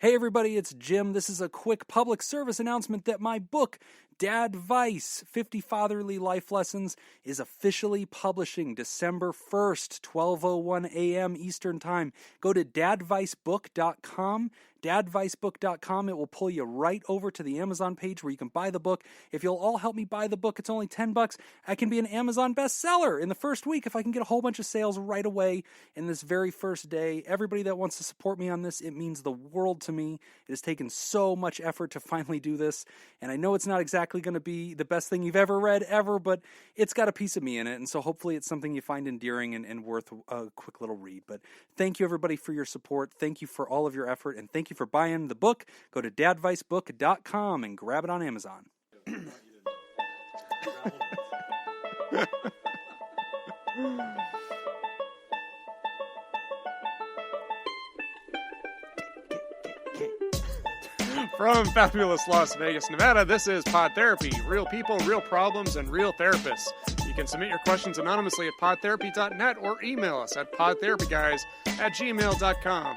Hey everybody, it's Jim. This is a quick public service announcement that my book, Dadvice, 50 Fatherly Life Lessons, is officially publishing December 1st, 12:01 a.m. Eastern Time. Go to dadvicebook.com, dadvicebook.com. It will pull you right over to the Amazon page where you can buy the book. If you'll all help me buy the book, it's only $10. I can be an Amazon bestseller in the first week if I can get a whole bunch of sales right away in this very first day. Everybody that wants to support me on this, it means the world to me. It has taken so much effort to finally do this, and I know it's not exactly going to be the best thing you've ever read ever, but it's got a piece of me in it, and so hopefully it's something you find endearing and worth a quick little read. But thank you everybody for your support. Thank you for all of your effort, and thank you for buying the book. Go to dadvicebook.com and grab it on Amazon. From fabulous Las Vegas, Nevada, this is Pod Therapy. Real people, real problems, and real therapists. You can submit your questions anonymously at podtherapy.net or email us at podtherapyguys@gmail.com.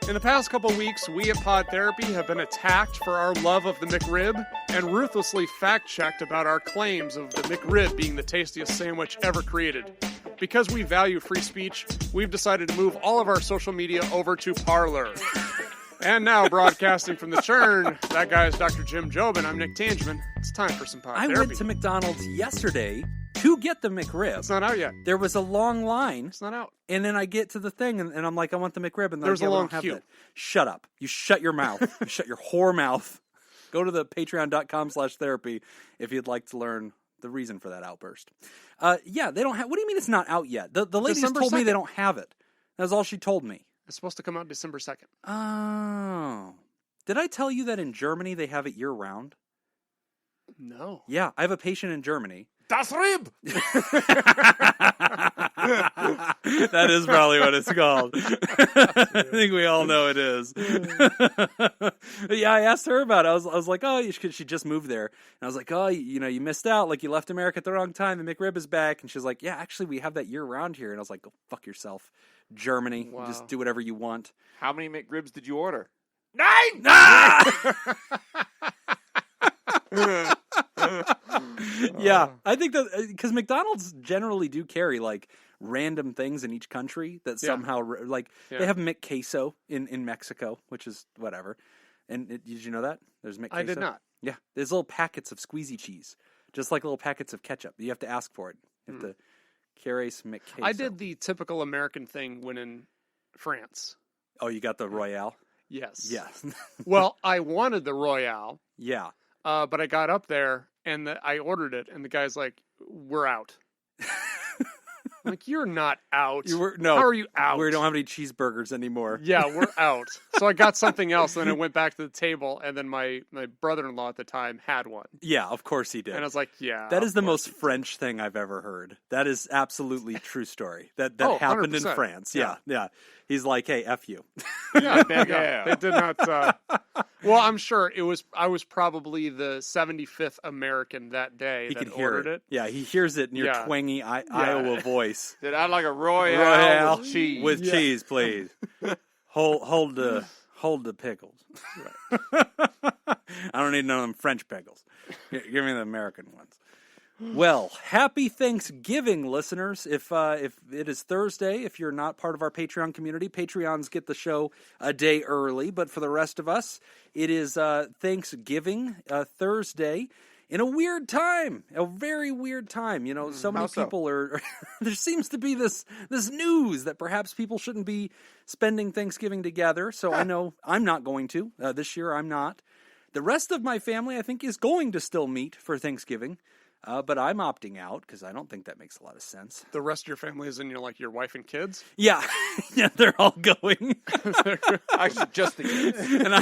In the past couple weeks, we at Pod Therapy have been attacked for our love of the McRib and ruthlessly fact-checked about our claims of the McRib being the tastiest sandwich ever created. Because we value free speech, we've decided to move all of our social media over to Parler. And now, broadcasting from the churn, that guy is Dr. Jim Jobin. I'm Nick Tangeman. It's time for some Pod Therapy. I went to McDonald's yesterday to get the McRib. It's not out yet. There was a long line. It's not out. And then I get to the thing, and I'm like, I want the McRib. And there's a long queue. queue. Shut up. You shut your mouth. You shut your whore mouth. Go to the patreon.com/therapy if you'd like to learn the reason for that outburst. Yeah, they don't have... What do you mean it's not out yet? The lady just told me they don't have it. That's all she told me. It's supposed to come out December 2nd. Oh. Did I tell you that in Germany they have it year-round? No. Yeah, I have a patient in Germany. Das Rib! That is probably what it's called. I think we all know it is. Yeah, I asked her about it. I was like, oh, she just moved there. And I was like, oh, you missed out. Like, you left America at the wrong time. The McRib is back. And she's like, yeah, actually, we have that year-round here. And I was like, go fuck yourself, Germany. Wow. Just do whatever you want. How many McRibs did you order? 9! Ah! Yeah, I think that because McDonald's generally do carry like random things in each country that somehow they have McQueso in Mexico, which is whatever. And did you know that there's McQueso? I did not. Yeah, there's little packets of squeezy cheese, just like little packets of ketchup. You have to ask for it. You have to carry some McQueso. I did the typical American thing when in France. Oh, you got the Royale? Yes. Yeah. Well, I wanted the Royale. Yeah. But I got up there and I ordered it, and the guy's like, "We're out." I'm like, "You're not out. No. How are you out? We don't have any cheeseburgers anymore." Yeah, we're out. So I got something else, and then I went back to the table, and then my brother-in-law at the time had one. Yeah, of course he did. And I was like, "Yeah." That is the most French thing I've ever heard. That is absolutely true story. That happened 100%. in France. Yeah. He's like, hey, F you. Yeah, they did not. Well, I'm sure I was probably the 75th American that day that ordered it. Yeah, he hears it in your twangy Iowa voice. Did I like a Royale with cheese? With cheese, please. hold the pickles. I don't need none of them French pickles. Give me the American ones. Well, happy Thanksgiving, listeners. If it is Thursday, if you're not part of our Patreon community, Patreons get the show a day early. But for the rest of us, it is Thanksgiving Thursday in a weird time, a very weird time. You know, so many people are. There seems to be this news that perhaps people shouldn't be spending Thanksgiving together. So I know I'm not going to this year. I'm not. The rest of my family, I think, is going to still meet for Thanksgiving. But I'm opting out because I don't think that makes a lot of sense. The rest of your family is in your wife and kids? Yeah. Yeah, they're all going. Actually, just the kids. And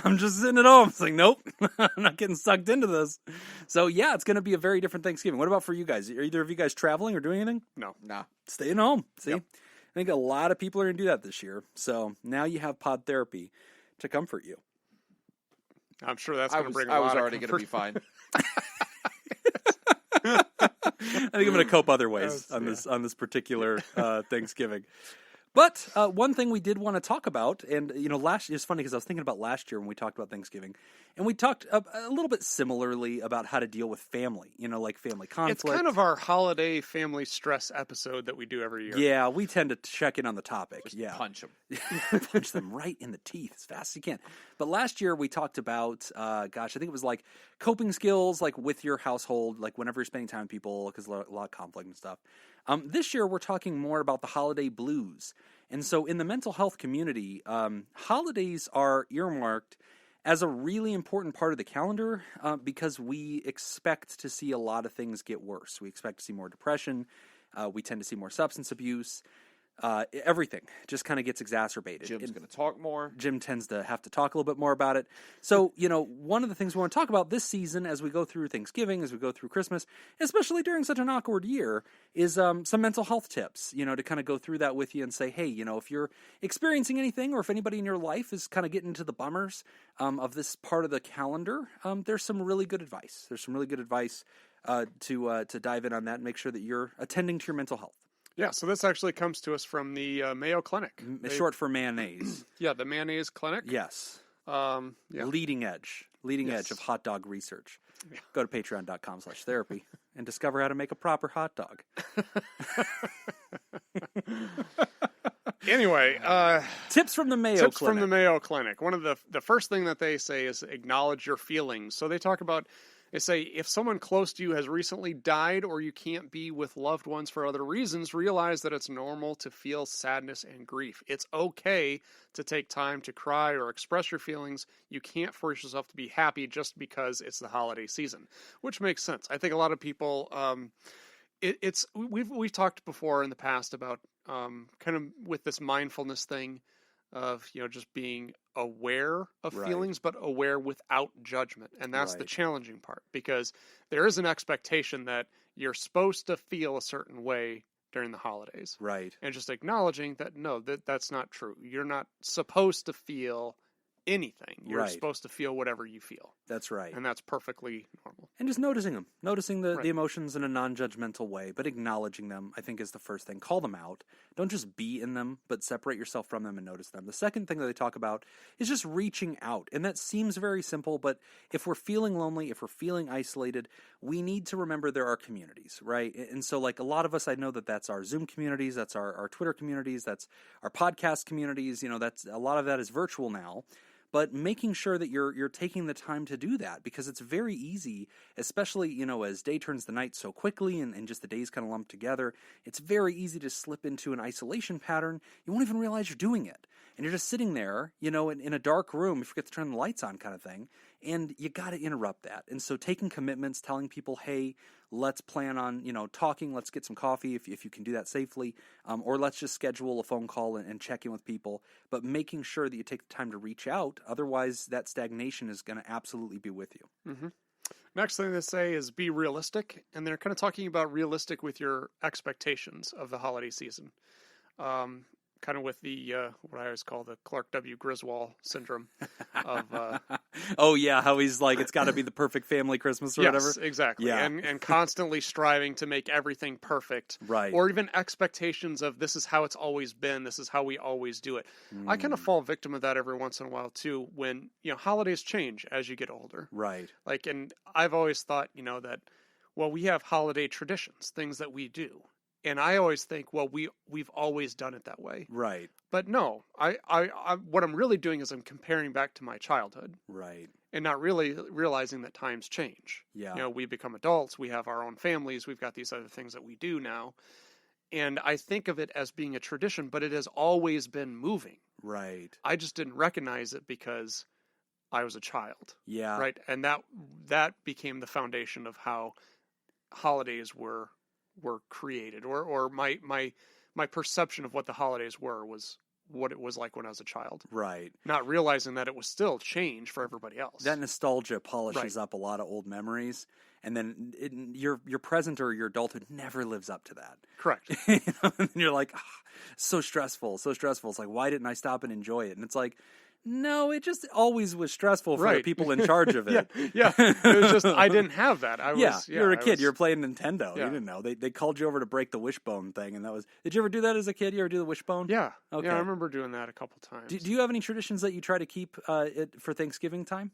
I'm just sitting at home. It's like, nope, I'm not getting sucked into this. So, yeah, it's going to be a very different Thanksgiving. What about for you guys? Are either of you guys traveling or doing anything? No. Nah. Staying home. See? Yep. I think a lot of people are going to do that this year. So now you have Pod Therapy to comfort you. I'm sure that's going to bring a lot I was of already going to be fine. I think I'm going to cope other ways on this particular Thanksgiving. But one thing we did want to talk about, and it's funny because I was thinking about last year when we talked about Thanksgiving, and we talked a little bit similarly about how to deal with family, like family conflict. It's kind of our holiday family stress episode that we do every year. Yeah, we tend to check in on the topic. Just punch them. Punch them right in the teeth as fast as you can. But last year we talked about, I think it was like coping skills, like with your household, like whenever you're spending time with people, because a lot of conflict and stuff. This year we're talking more about the holiday blues. And so in the mental health community, holidays are earmarked as a really important part of the calendar because we expect to see a lot of things get worse. We expect to see more depression. We tend to see more substance abuse. Everything just kind of gets exacerbated. Jim's going to talk more. Jim tends to have to talk a little bit more about it. So, one of the things we want to talk about this season as we go through Thanksgiving, as we go through Christmas, especially during such an awkward year, is some mental health tips, to kind of go through that with you and say, hey, if you're experiencing anything or if anybody in your life is kind of getting into the bummers of this part of the calendar, there's some really good advice. There's some really good advice to dive in on that and make sure that you're attending to your mental health. Yeah, so this actually comes to us from the Mayo Clinic. Short for mayonnaise. Yeah, the Mayonnaise Clinic. Yes. Yeah. Leading edge of hot dog research. Yeah. Go to patreon.com/therapy and discover how to make a proper hot dog. Anyway, tips from the Mayo Clinic. Tips from the Mayo Clinic. One of the first thing that they say is acknowledge your feelings. So they talk about, they say, if someone close to you has recently died or you can't be with loved ones for other reasons, realize that it's normal to feel sadness and grief. It's okay to take time to cry or express your feelings. You can't force yourself to be happy just because it's the holiday season, which makes sense. I think a lot of people, we've talked before in the past about kind of with this mindfulness thing of, just being aware of feelings, but aware without judgment. And that's the challenging part, because there is an expectation that you're supposed to feel a certain way during the holidays. Right. And just acknowledging that, no, that's not true. You're not supposed to feel anything. You're supposed to feel whatever you feel. That's right. And that's perfectly normal. And just noticing them. Noticing the emotions in a non-judgmental way, but acknowledging them, I think, is the first thing. Call them out. Don't just be in them, but separate yourself from them and notice them. The second thing that they talk about is just reaching out. And that seems very simple, but if we're feeling lonely, if we're feeling isolated, we need to remember there are communities, right? And so, like, a lot of us, I know that that's our Zoom communities, that's our Twitter communities, that's our podcast communities. That's a lot of that is virtual now. But making sure that you're taking the time to do that, because it's very easy, especially, as day turns the night so quickly and just the days kind of lump together, it's very easy to slip into an isolation pattern. You won't even realize you're doing it. And you're just sitting there, in a dark room, you forget to turn the lights on kind of thing, and you got to interrupt that. And so taking commitments, telling people, hey, let's plan on, talking, let's get some coffee if you can do that safely, or let's just schedule a phone call and check in with people, but making sure that you take the time to reach out. Otherwise, that stagnation is going to absolutely be with you. Mm-hmm. Next thing they say is be realistic, and they're kind of talking about realistic with your expectations of the holiday season. Kind of with the, what I always call the Clark W. Griswold syndrome of... oh, yeah, how he's like, it's got to be the perfect family Christmas or whatever. Yes, exactly. Yeah. And constantly striving to make everything perfect. Right. Or even expectations of this is how it's always been, this is how we always do it. I kind of fall victim of that every once in a while, too, when, holidays change as you get older. Right. Like, and I've always thought, that, well, we have holiday traditions, things that we do. And I always think, well, we've always done it that way. Right. But no, I what I'm really doing is I'm comparing back to my childhood. Right. And not really realizing that times change. Yeah. We become adults, we have our own families, we've got these other things that we do now. And I think of it as being a tradition, but it has always been moving. Right. I just didn't recognize it because I was a child. Yeah. Right. And that became the foundation of how holidays were created, or my perception of what the holidays was what it was like when I was a child. Right. Not realizing that it was still change for everybody else. That nostalgia polishes up a lot of old memories, and then your present or your adulthood never lives up to that. Correct. And you're like, so stressful. It's like, why didn't I stop and enjoy it? And it's like, No, it just always was stressful for the Right. people in charge of it. Yeah. It was just, I didn't have that. You were a kid. You were playing Nintendo. Yeah. You didn't know. They called you over to break the wishbone thing, and that was. Did you ever do that as a kid? You ever do the wishbone? Yeah. Okay. Yeah, I remember doing that a couple times. Do you have any traditions that you try to keep for Thanksgiving time?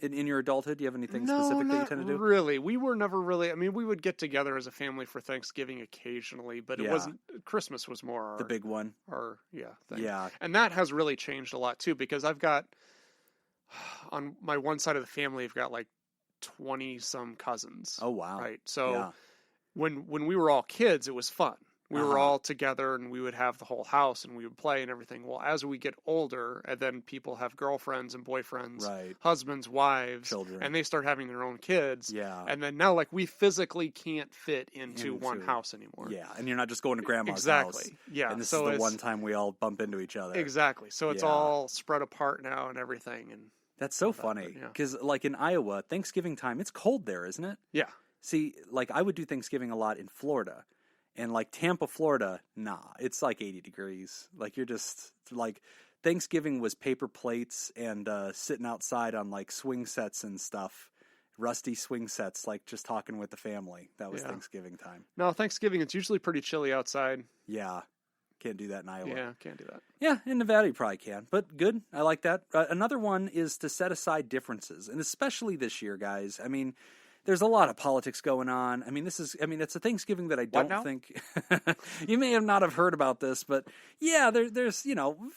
In your adulthood, do you have anything specific that you tend to do? Really. We were never really. I mean, we would get together as a family for Thanksgiving occasionally, but it wasn't. Christmas was more our, the big one. Our thing. Yeah, and that has really changed a lot too, because I've got on my one side of the family, I've got like 20 some cousins. Oh wow! Right. So when we were all kids, it was fun. We were all together, and we would have the whole house, and we would play and everything. Well, as we get older, and then people have girlfriends and boyfriends, husbands, wives, children, and they start having their own kids. Yeah. And then now, like, we physically can't fit into one house anymore. Yeah, and you're not just going to grandma's house. Yeah. And this is the one time we all bump into each other. Exactly. So it's all spread apart now and everything. And that's so funny, because like in Iowa, Thanksgiving time, it's cold there, isn't it? Yeah. See, like I would do Thanksgiving a lot in Florida. And like Tampa, Florida, nah, it's like 80 degrees. Like you're just like Thanksgiving was paper plates and sitting outside on like swing sets and stuff, rusty swing sets, like just talking with the family. That was Thanksgiving time. No, Thanksgiving, it's usually pretty chilly outside. Yeah. Can't do that in Iowa. Yeah, can't do that. Yeah, in Nevada you probably can. But good. I like that. Another one is to set aside differences. And especially this year, guys. I mean, there's a lot of politics going on. I mean, it's a Thanksgiving that I don't think you may not have heard about this, but yeah, there's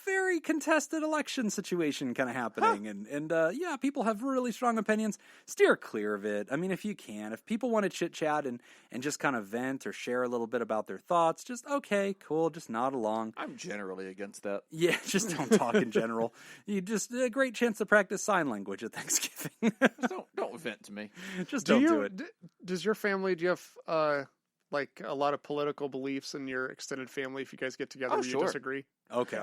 very contested election situation kind of happening, and people have really strong opinions. Steer clear of it. I mean, if you can, if people want to chit chat and just kind of vent or share a little bit about their thoughts, just okay, cool, just nod along. I'm generally against that. Yeah, just don't talk in general. You just a great chance to practice sign language at Thanksgiving. Don't vent to me. Just don't do it. Does your family, do you have like a lot of political beliefs in your extended family if you guys get together? You disagree? Okay.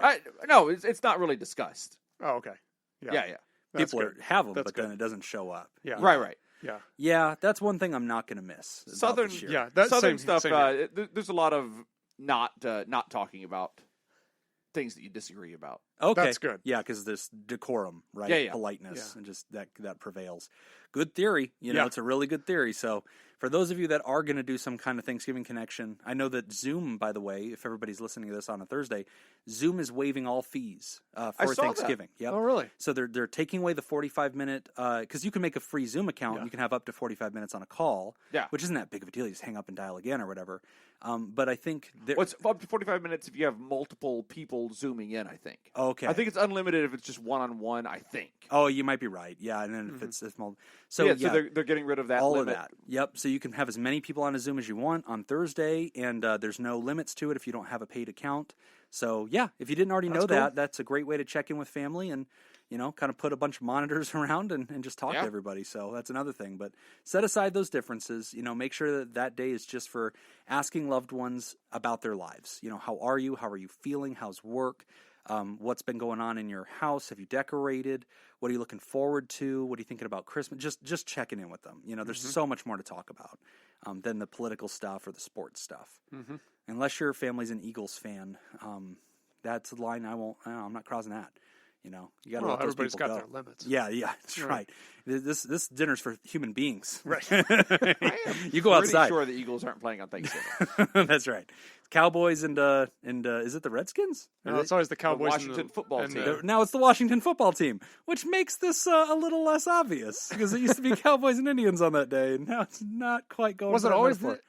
No, it's not really discussed. Oh, okay. Yeah. People have them, then it doesn't show up. Yeah. Right. Yeah. Yeah, that's one thing I'm not going to miss. Southern, that's Southern same, stuff. Same there's a lot of not talking about things that you disagree about. Okay, that's good. Yeah, because there's decorum, right? Yeah. Politeness, and just that prevails. Good theory. It's a really good theory. So for those of you that are going to do some kind of Thanksgiving connection, I know that Zoom, by the way, if everybody's listening to this on a Thursday, Zoom is waiving all fees for Thanksgiving. Yep. Oh, really? So they're taking away the 45-minute because you can make a free Zoom account. And you can have up to 45 minutes on a call. Yeah. Which isn't that big of a deal. You just hang up and dial again or whatever. But I think it's up to 45 minutes if you have multiple people zooming in. I think. Okay. I think it's unlimited if it's just one-on-one. I think. Oh, you might be right. Yeah, and then if it's multiple. So they're getting rid of that. All limit. of that. Yep. So you can have as many people on a Zoom as you want on Thursday, and there's no limits to it if you don't have a paid account. So yeah, if you didn't already know that, that's a great way to check in with family and kind of put a bunch of monitors around and just talk to everybody. So that's another thing. But set aside those differences. Make sure that day is just for asking loved ones about their lives. How are you? How are you feeling? How's work? What's been going on in your house? Have you decorated? What are you looking forward to? What are you thinking about Christmas? Just checking in with them. There's so much more to talk about than the political stuff or the sports stuff. Mm-hmm. Unless your family's an Eagles fan, that's a line I'm not crossing that. You got to let those everybody's people got go. their limits. Yeah, that's right. This dinner's for human beings. Right. You go outside. I'm pretty sure the Eagles aren't playing on Thanksgiving. That's right. Cowboys and is it the Redskins? No, it's always the Cowboys. The Washington football team. Now it's the Washington football team, which makes this a little less obvious because it used to be Cowboys and Indians on that day, and now it's not quite going. Was it always the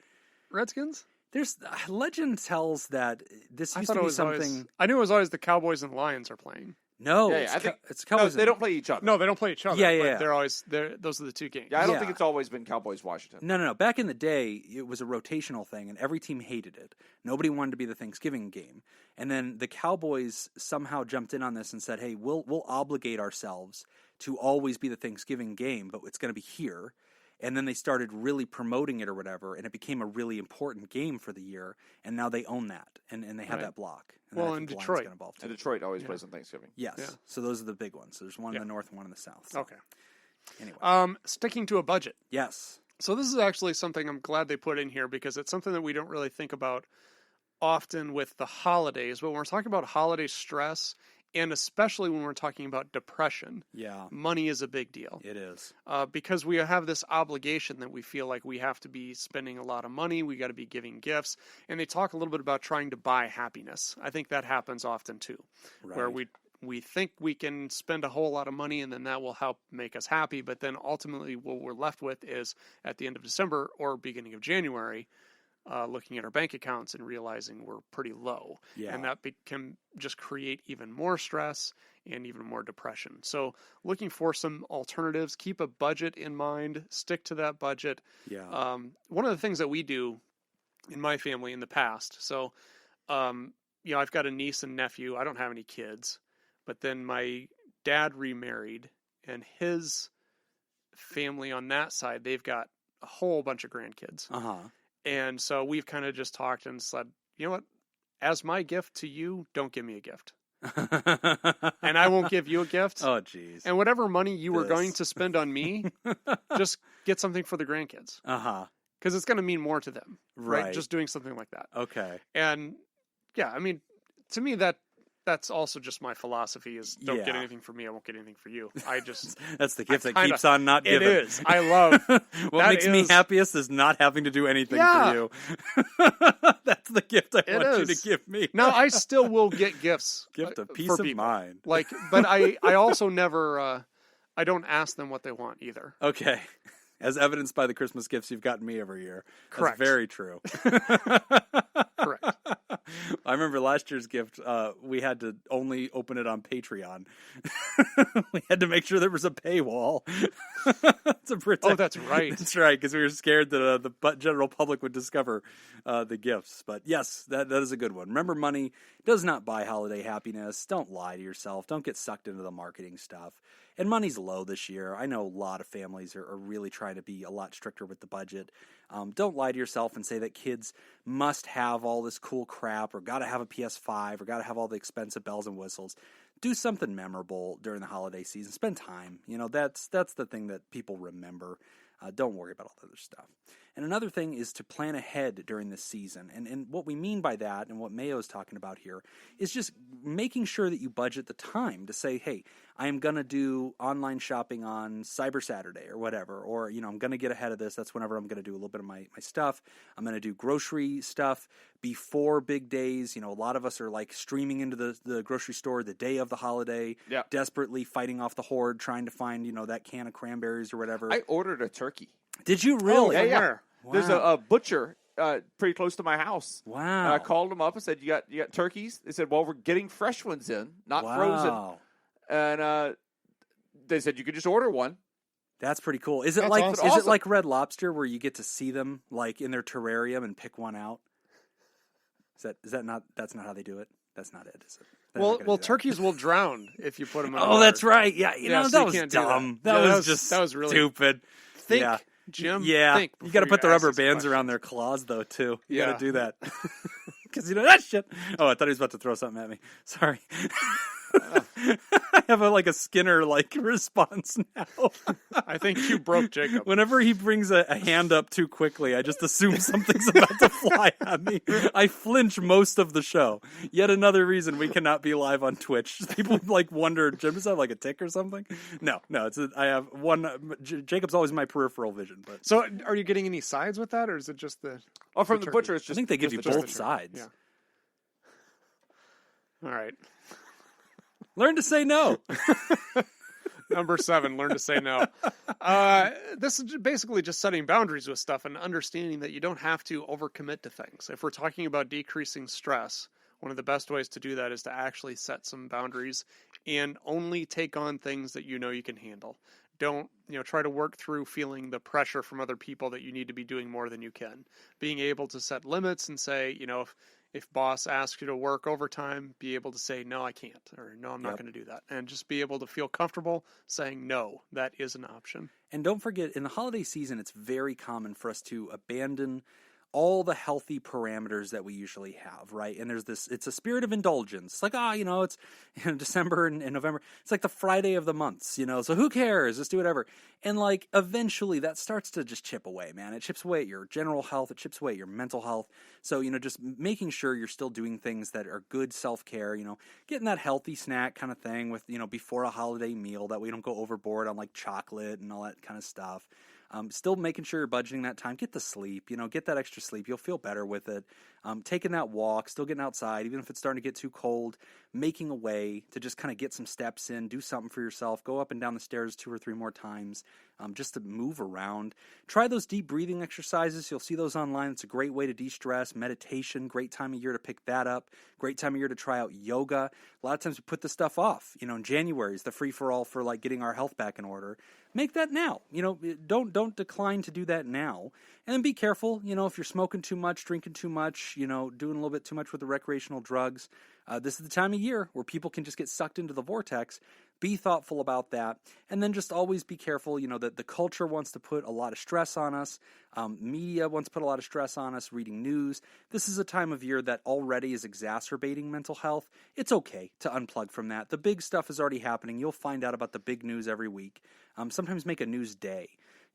Redskins? There's legend tells that this used to be something. I knew it was always the Cowboys and Lions are playing. No, I think it's Cowboys. No, they don't play each other. No, they don't play each other. Yeah. They're always those are the two games. Yeah, I don't think it's always been Cowboys Washington. No. Back in the day, it was a rotational thing, and every team hated it. Nobody wanted to be the Thanksgiving game, and then the Cowboys somehow jumped in on this and said, "Hey, we'll obligate ourselves to always be the Thanksgiving game, but it's going to be here." And then they started really promoting it or whatever, and it became a really important game for the year. And now they own that, and they have that block. And well, in Detroit. And Detroit always plays on Thanksgiving. Yes. Yeah. So those are the big ones. So there's one in the north and one in the south. So. Okay. Anyway. Sticking to a budget. Yes. So this is actually something I'm glad they put in here because it's something that we don't really think about often with the holidays. But when we're talking about holiday stress And especially when we're talking about depression, money is a big deal. It is. Because we have this obligation that we feel like we have to be spending a lot of money, we got to be giving gifts. And they talk a little bit about trying to buy happiness. I think that happens often too, where we think we can spend a whole lot of money and then that will help make us happy. But then ultimately what we're left with is at the end of December or beginning of January, looking at our bank accounts and realizing we're pretty low. Yeah. And that can just create even more stress and even more depression. So looking for some alternatives, keep a budget in mind, stick to that budget. Yeah. One of the things that we do in my family in the past, so, I've got a niece and nephew. I don't have any kids, but then my dad remarried and his family on that side, they've got a whole bunch of grandkids. And so we've kind of just talked and said, you know what, as my gift to you, don't give me a gift. And I won't give you a gift. Oh, geez. And whatever money you were going to spend on me, just get something for the grandkids. Because it's going to mean more to them, right? Just doing something like that. Okay. And yeah, I mean, to me, that's also just my philosophy is don't get anything for me, I won't get anything for you. I just... That's the gift that keeps on not giving. It is. I love... What makes me happiest is not having to do anything for you. That's the gift I want you to give me. Now, I still will get gifts. Gift of peace of mind. But I also never... I don't ask them what they want either. Okay. As evidenced by the Christmas gifts you've gotten me every year. Correct. That's very true. Correct. I remember last year's gift, we had to only open it on Patreon. We had to make sure there was a paywall to protect. Oh, that's right. That's right, because we were scared that the general public would discover the gifts. But yes, that is a good one. Remember, money does not buy holiday happiness. Don't lie to yourself. Don't get sucked into the marketing stuff. And money's low this year. I know a lot of families are really trying to be a lot stricter with the budget. Don't lie to yourself and say that kids must have all this cool crap or got to have a PS5 or got to have all the expensive bells and whistles. Do something memorable during the holiday season. Spend time. That's the thing that people remember. Don't worry about all the other stuff. And another thing is to plan ahead during this season. And what we mean by that, and what Mayo is talking about here, is just making sure that you budget the time to say, hey, I am going to do online shopping on Cyber Saturday or whatever. Or, I'm going to get ahead of this. That's whenever I'm going to do a little bit of my stuff. I'm going to do grocery stuff before big days. A lot of us are like streaming into the grocery store the day of the holiday, desperately fighting off the horde, trying to find, that can of cranberries or whatever. I ordered a turkey. Did you really? Oh, yeah. Wow. There's a butcher pretty close to my house. Wow. And I called them up and said, you got turkeys? They said, well, we're getting fresh ones in, not frozen. And they said you could just order one. That's pretty cool. Is it awesome. It like Red Lobster where you get to see them like in their terrarium and pick one out? Is that not? That's not how they do it. That's not it, is it? Well, turkeys will drown if you put them in water. water. That's right. Yeah, so that was dumb. That was really stupid. Think, Jim. Yeah, think you got to put the rubber bands questions. around their claws though too. You got to do that because that shit. Oh, I thought he was about to throw something at me. Sorry. I have a Skinner response now. I think you broke Jacob. Whenever he brings a hand up too quickly, I just assume something's about to fly at me. I flinch most of the show. Yet another reason we cannot be live on Twitch. People wonder, Jim, does that have a tick or something? No. I have one. Jacob's always my peripheral vision. But so, are you getting any sides with that, or is it just the? Oh, from the butcher, it's just. I think they give you both sides. Yeah. All right. Learn to say no. Number 7, learn to say no. This is basically just setting boundaries with stuff and understanding that you don't have to overcommit to things. If we're talking about decreasing stress, one of the best ways to do that is to actually set some boundaries and only take on things that you know you can handle. Don't, try to work through feeling the pressure from other people that you need to be doing more than you can. Being able to set limits and say, if boss asks you to work overtime, be able to say, no, I can't, or no, I'm not going to do that. And just be able to feel comfortable saying, no, that is an option. And don't forget, in the holiday season, it's very common for us to abandon all the healthy parameters that we usually have, right? And it's a spirit of indulgence. It's like, it's December and November. It's like the Friday of the months, so who cares? Just do whatever. And like eventually that starts to just chip away, man. It chips away at your general health. It chips away at your mental health. So, just making sure you're still doing things that are good self-care, getting that healthy snack kind of thing with, before a holiday meal, that we don't go overboard on like chocolate and all that kind of stuff. Still making sure you're budgeting that time. Get the sleep, get that extra sleep. You'll feel better with it. Taking that walk, still getting outside, even if it's starting to get too cold, making a way to just kind of get some steps in, do something for yourself, go up and down the stairs 2 or 3 more times, just to move around. Try those deep breathing exercises. You'll see those online. It's a great way to de-stress. Meditation, great time of year to pick that up. Great time of year to try out yoga. A lot of times we put this stuff off. In January is the free-for-all for like getting our health back in order. Make that now. Don't decline to do that now. And then be careful, if you're smoking too much, drinking too much, doing a little bit too much with the recreational drugs. This is the time of year where people can just get sucked into the vortex. Be thoughtful about that. And then just always be careful, that the culture wants to put a lot of stress on us. Media wants to put a lot of stress on us, reading news. This is a time of year that already is exacerbating mental health. It's okay to unplug from that. The big stuff is already happening. You'll find out about the big news every week. Sometimes make a news day.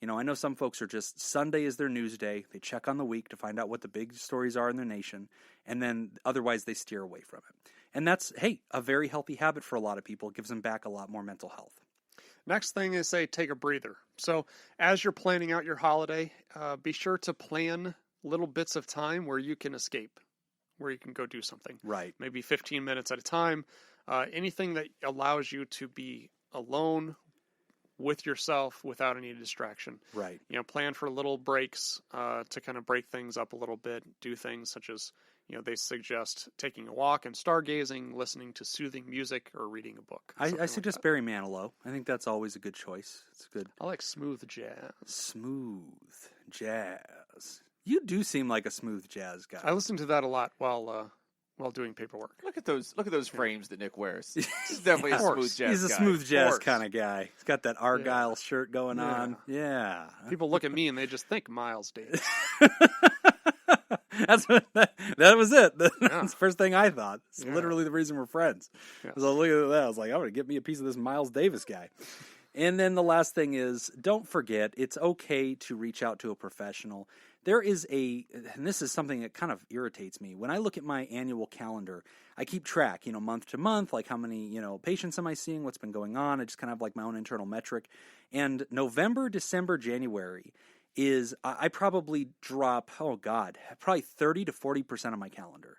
I know some folks are just, Sunday is their news day. They check on the week to find out what the big stories are in their nation, and then otherwise they steer away from it. And that's, a very healthy habit for a lot of people. It gives them back a lot more mental health. Next thing is take a breather. So as you're planning out your holiday, be sure to plan little bits of time where you can escape, where you can go do something. Right. Maybe 15 minutes at a time. Anything that allows you to be alone with yourself without any distraction. Right. Plan for little breaks to kind of break things up a little bit. Do things such as, they suggest taking a walk and stargazing, listening to soothing music, or reading a book. I suggest like Barry Manilow. I think that's always a good choice. It's good. I like smooth jazz. Smooth jazz. You do seem like a smooth jazz guy. I listen to that a lot while doing paperwork. Look at those frames that Nick wears. He's definitely a smooth jazz guy. He's a smooth jazz kind of guy. He's got that Argyle shirt going on. Yeah. People look at me and they just think Miles Davis. That was it. That's the first thing I thought. It's literally the reason we're friends. Yes. So looking at that, I was like, I'm going to get me a piece of this Miles Davis guy. And then the last thing is, don't forget, it's okay to reach out to a professional. There is and this is something that kind of irritates me. When I look at my annual calendar, I keep track, month to month, like how many, patients am I seeing, what's been going on. I just kind of have like my own internal metric. And November, December, January is, I probably drop, probably 30 to 40% of my calendar.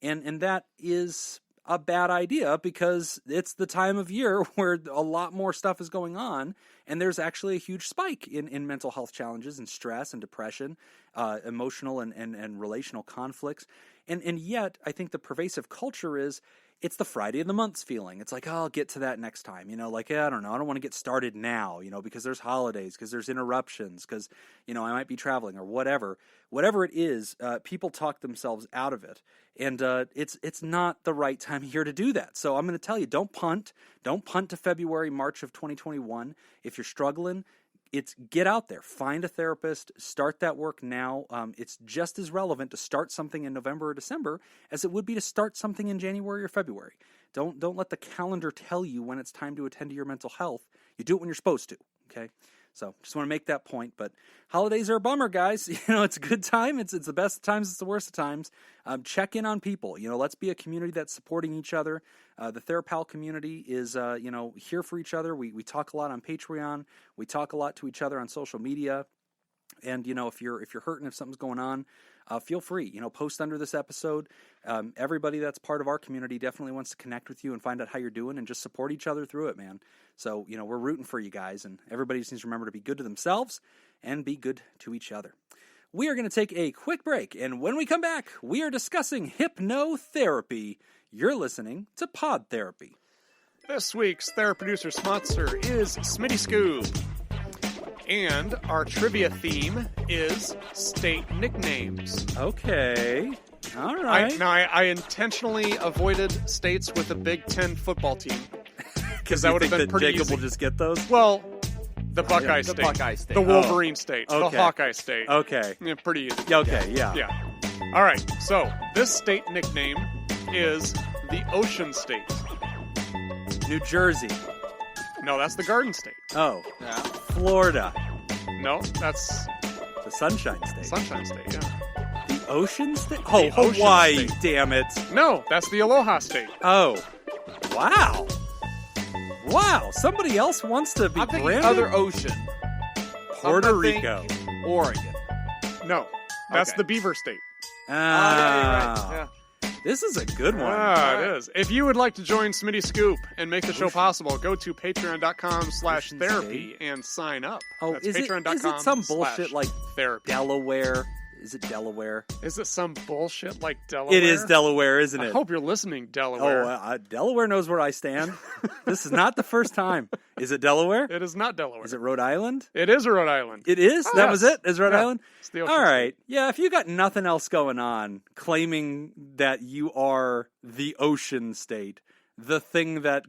And that is a bad idea because it's the time of year where a lot more stuff is going on, and there's actually a huge spike in mental health challenges and stress and depression, emotional and relational conflicts. And yet, I think the pervasive culture is, it's the Friday of the months feeling. It's like, I'll get to that next time. I don't know. I don't want to get started now, because there's holidays, because there's interruptions, because, I might be traveling or whatever. Whatever it is, people talk themselves out of it. And it's not the right time of year to do that. So I'm going to tell you, don't punt. Don't punt to February, March of 2021. If you're struggling, get out there, find a therapist, start that work now. It's just as relevant to start something in November or December as it would be to start something in January or February. Don't let the calendar tell you when it's time to attend to your mental health. You do it when you're supposed to, okay? So just want to make that point. But holidays are a bummer, guys. It's a good time. It's the best of times. It's the worst of times. Check in on people. Let's be a community that's supporting each other. The TheraPal community is, here for each other. We talk a lot on Patreon. We talk a lot to each other on social media. And, if you're hurting, if something's going on, feel free, post under this episode. Everybody that's part of our community definitely wants to connect with you and find out how you're doing and just support each other through it, man. So, we're rooting for you guys, and everybody just needs to remember to be good to themselves and be good to each other. We are going to take a quick break, and when we come back, we are discussing hypnotherapy. You're listening to PodTherapy. This week's Theraproducer sponsor is Smitty Scoob. And our trivia theme is state nicknames. Okay. All right. I intentionally avoided states with a Big Ten football team. Because that would have been pretty Jacob easy. Will just get those? Well, The Buckeye The State. Buckeye State. The Wolverine State. The Okay. Hawkeye State. Okay. Yeah, pretty easy. Okay, yeah. Yeah. All right. So this state nickname is the Ocean State. New Jersey. No, that's the Garden State. Oh, Yeah. Florida. No, that's The Sunshine State. Sunshine State. Yeah. The Ocean State? Oh, The Ocean Hawaii, State. damn it. No, that's the Aloha State. Oh, wow. Wow, somebody else wants to be I'm thinking branded? other ocean. Puerto I'm gonna think Rico. Oregon. No, that's Okay. the Beaver State. Ah, Yeah. This is a good one. Ah, it is. If you would like to join Smitty Scoop and make the show possible, go to patreon.com/therapy and sign up. Oh, That's is it some bullshit like therapy? Delaware? Is it Delaware? Is it some bullshit like Delaware? It is Delaware, isn't I it? hope you're listening, Delaware. Oh, Delaware knows where I stand. This is not the first time. Is it Delaware? It is not Delaware. Is it Rhode Island? It is Rhode Island. It is? Oh, That yes. was it? Is Rhode Yeah. Island? It's the Ocean All right. Yeah, if you got nothing else going on, claiming that you are the ocean state, the thing that,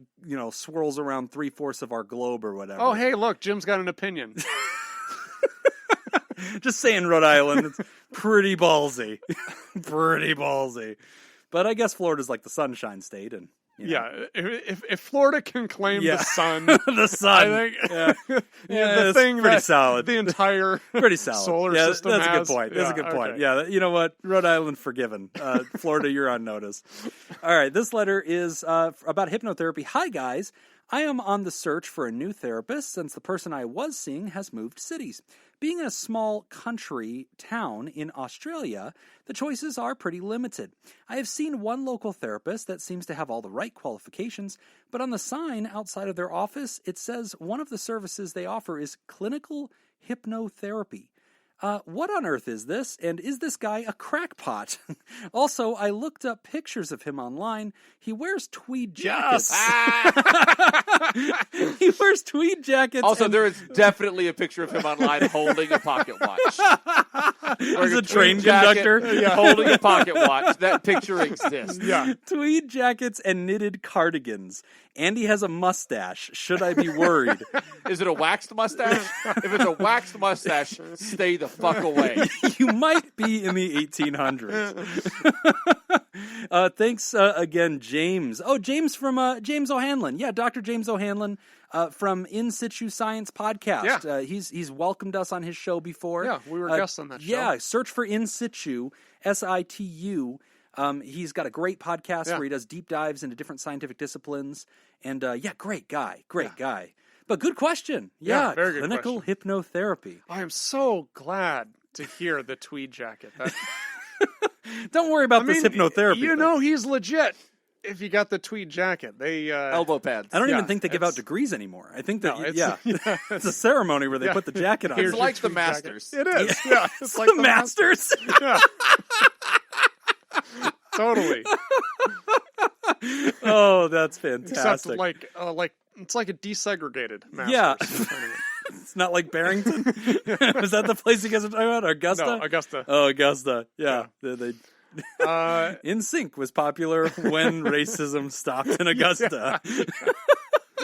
swirls around 3/4 of our globe or whatever. Oh, hey, look, Jim's got an opinion. Just saying, Rhode Island, it's pretty ballsy. Pretty ballsy. But I guess Florida's like the Sunshine State. And Yeah, if Florida can claim Yeah. the sun, the sun. I think Yeah. the it's thing pretty that solid. the entire Pretty solid. solar yeah, system that's has. a good point. That's a Yeah, good point. okay. Yeah, you know what? Rhode Island forgiven. Florida, you're on notice. All right, this letter is about hypnotherapy. Hi, guys. I am on the search for a new therapist since the person I was seeing has moved cities. Being in a small country town in Australia, the choices are pretty limited. I have seen one local therapist that seems to have all the right qualifications, but on the sign outside of their office, it says one of the services they offer is clinical hypnotherapy. What on earth is this? And is this guy a crackpot? Also, I looked up pictures of him online. He wears tweed jackets. He wears tweed jackets. Also, and there is definitely a picture of him online holding a pocket watch. he's a train tweed jacket, conductor. holding a pocket watch. That picture exists. Yeah. Tweed jackets and knitted cardigans. Andy has a mustache. Should I be worried? Is it a waxed mustache? If it's a waxed mustache, stay the fuck away. You might be in the 1800s. Thanks again, James. Oh, James from James O'Hanlon. Yeah, Dr. James O'Hanlon from In Situ Science Podcast. Yeah. He's welcomed us on his show before. Yeah, we were guests on that show. Yeah, search for In Situ, SITU. He's got a great podcast where he does deep dives into different scientific disciplines. And great guy. Great guy. But good question. Yeah, very good clinical hypnotherapy. I am so glad to hear the tweed jacket. Don't worry about this hypnotherapy. You thing. know he's legit if you got the tweed jacket. They Elbow pads. I don't even Yeah, think they give out it's- degrees anymore. I think that, No, it's- it's a ceremony where they put the jacket on. It's Here's like the your tweed jacket. Masters. It is. Yeah, It's like the Masters. Yeah. Totally. Oh, that's Except fantastic. like it's like a desegregated Masters Yeah. tournament. It's not like Barrington. Is that the place you guys are talking about? Augusta? No, Augusta. Oh, Augusta. Yeah. They In Sync was popular when racism stopped in Augusta.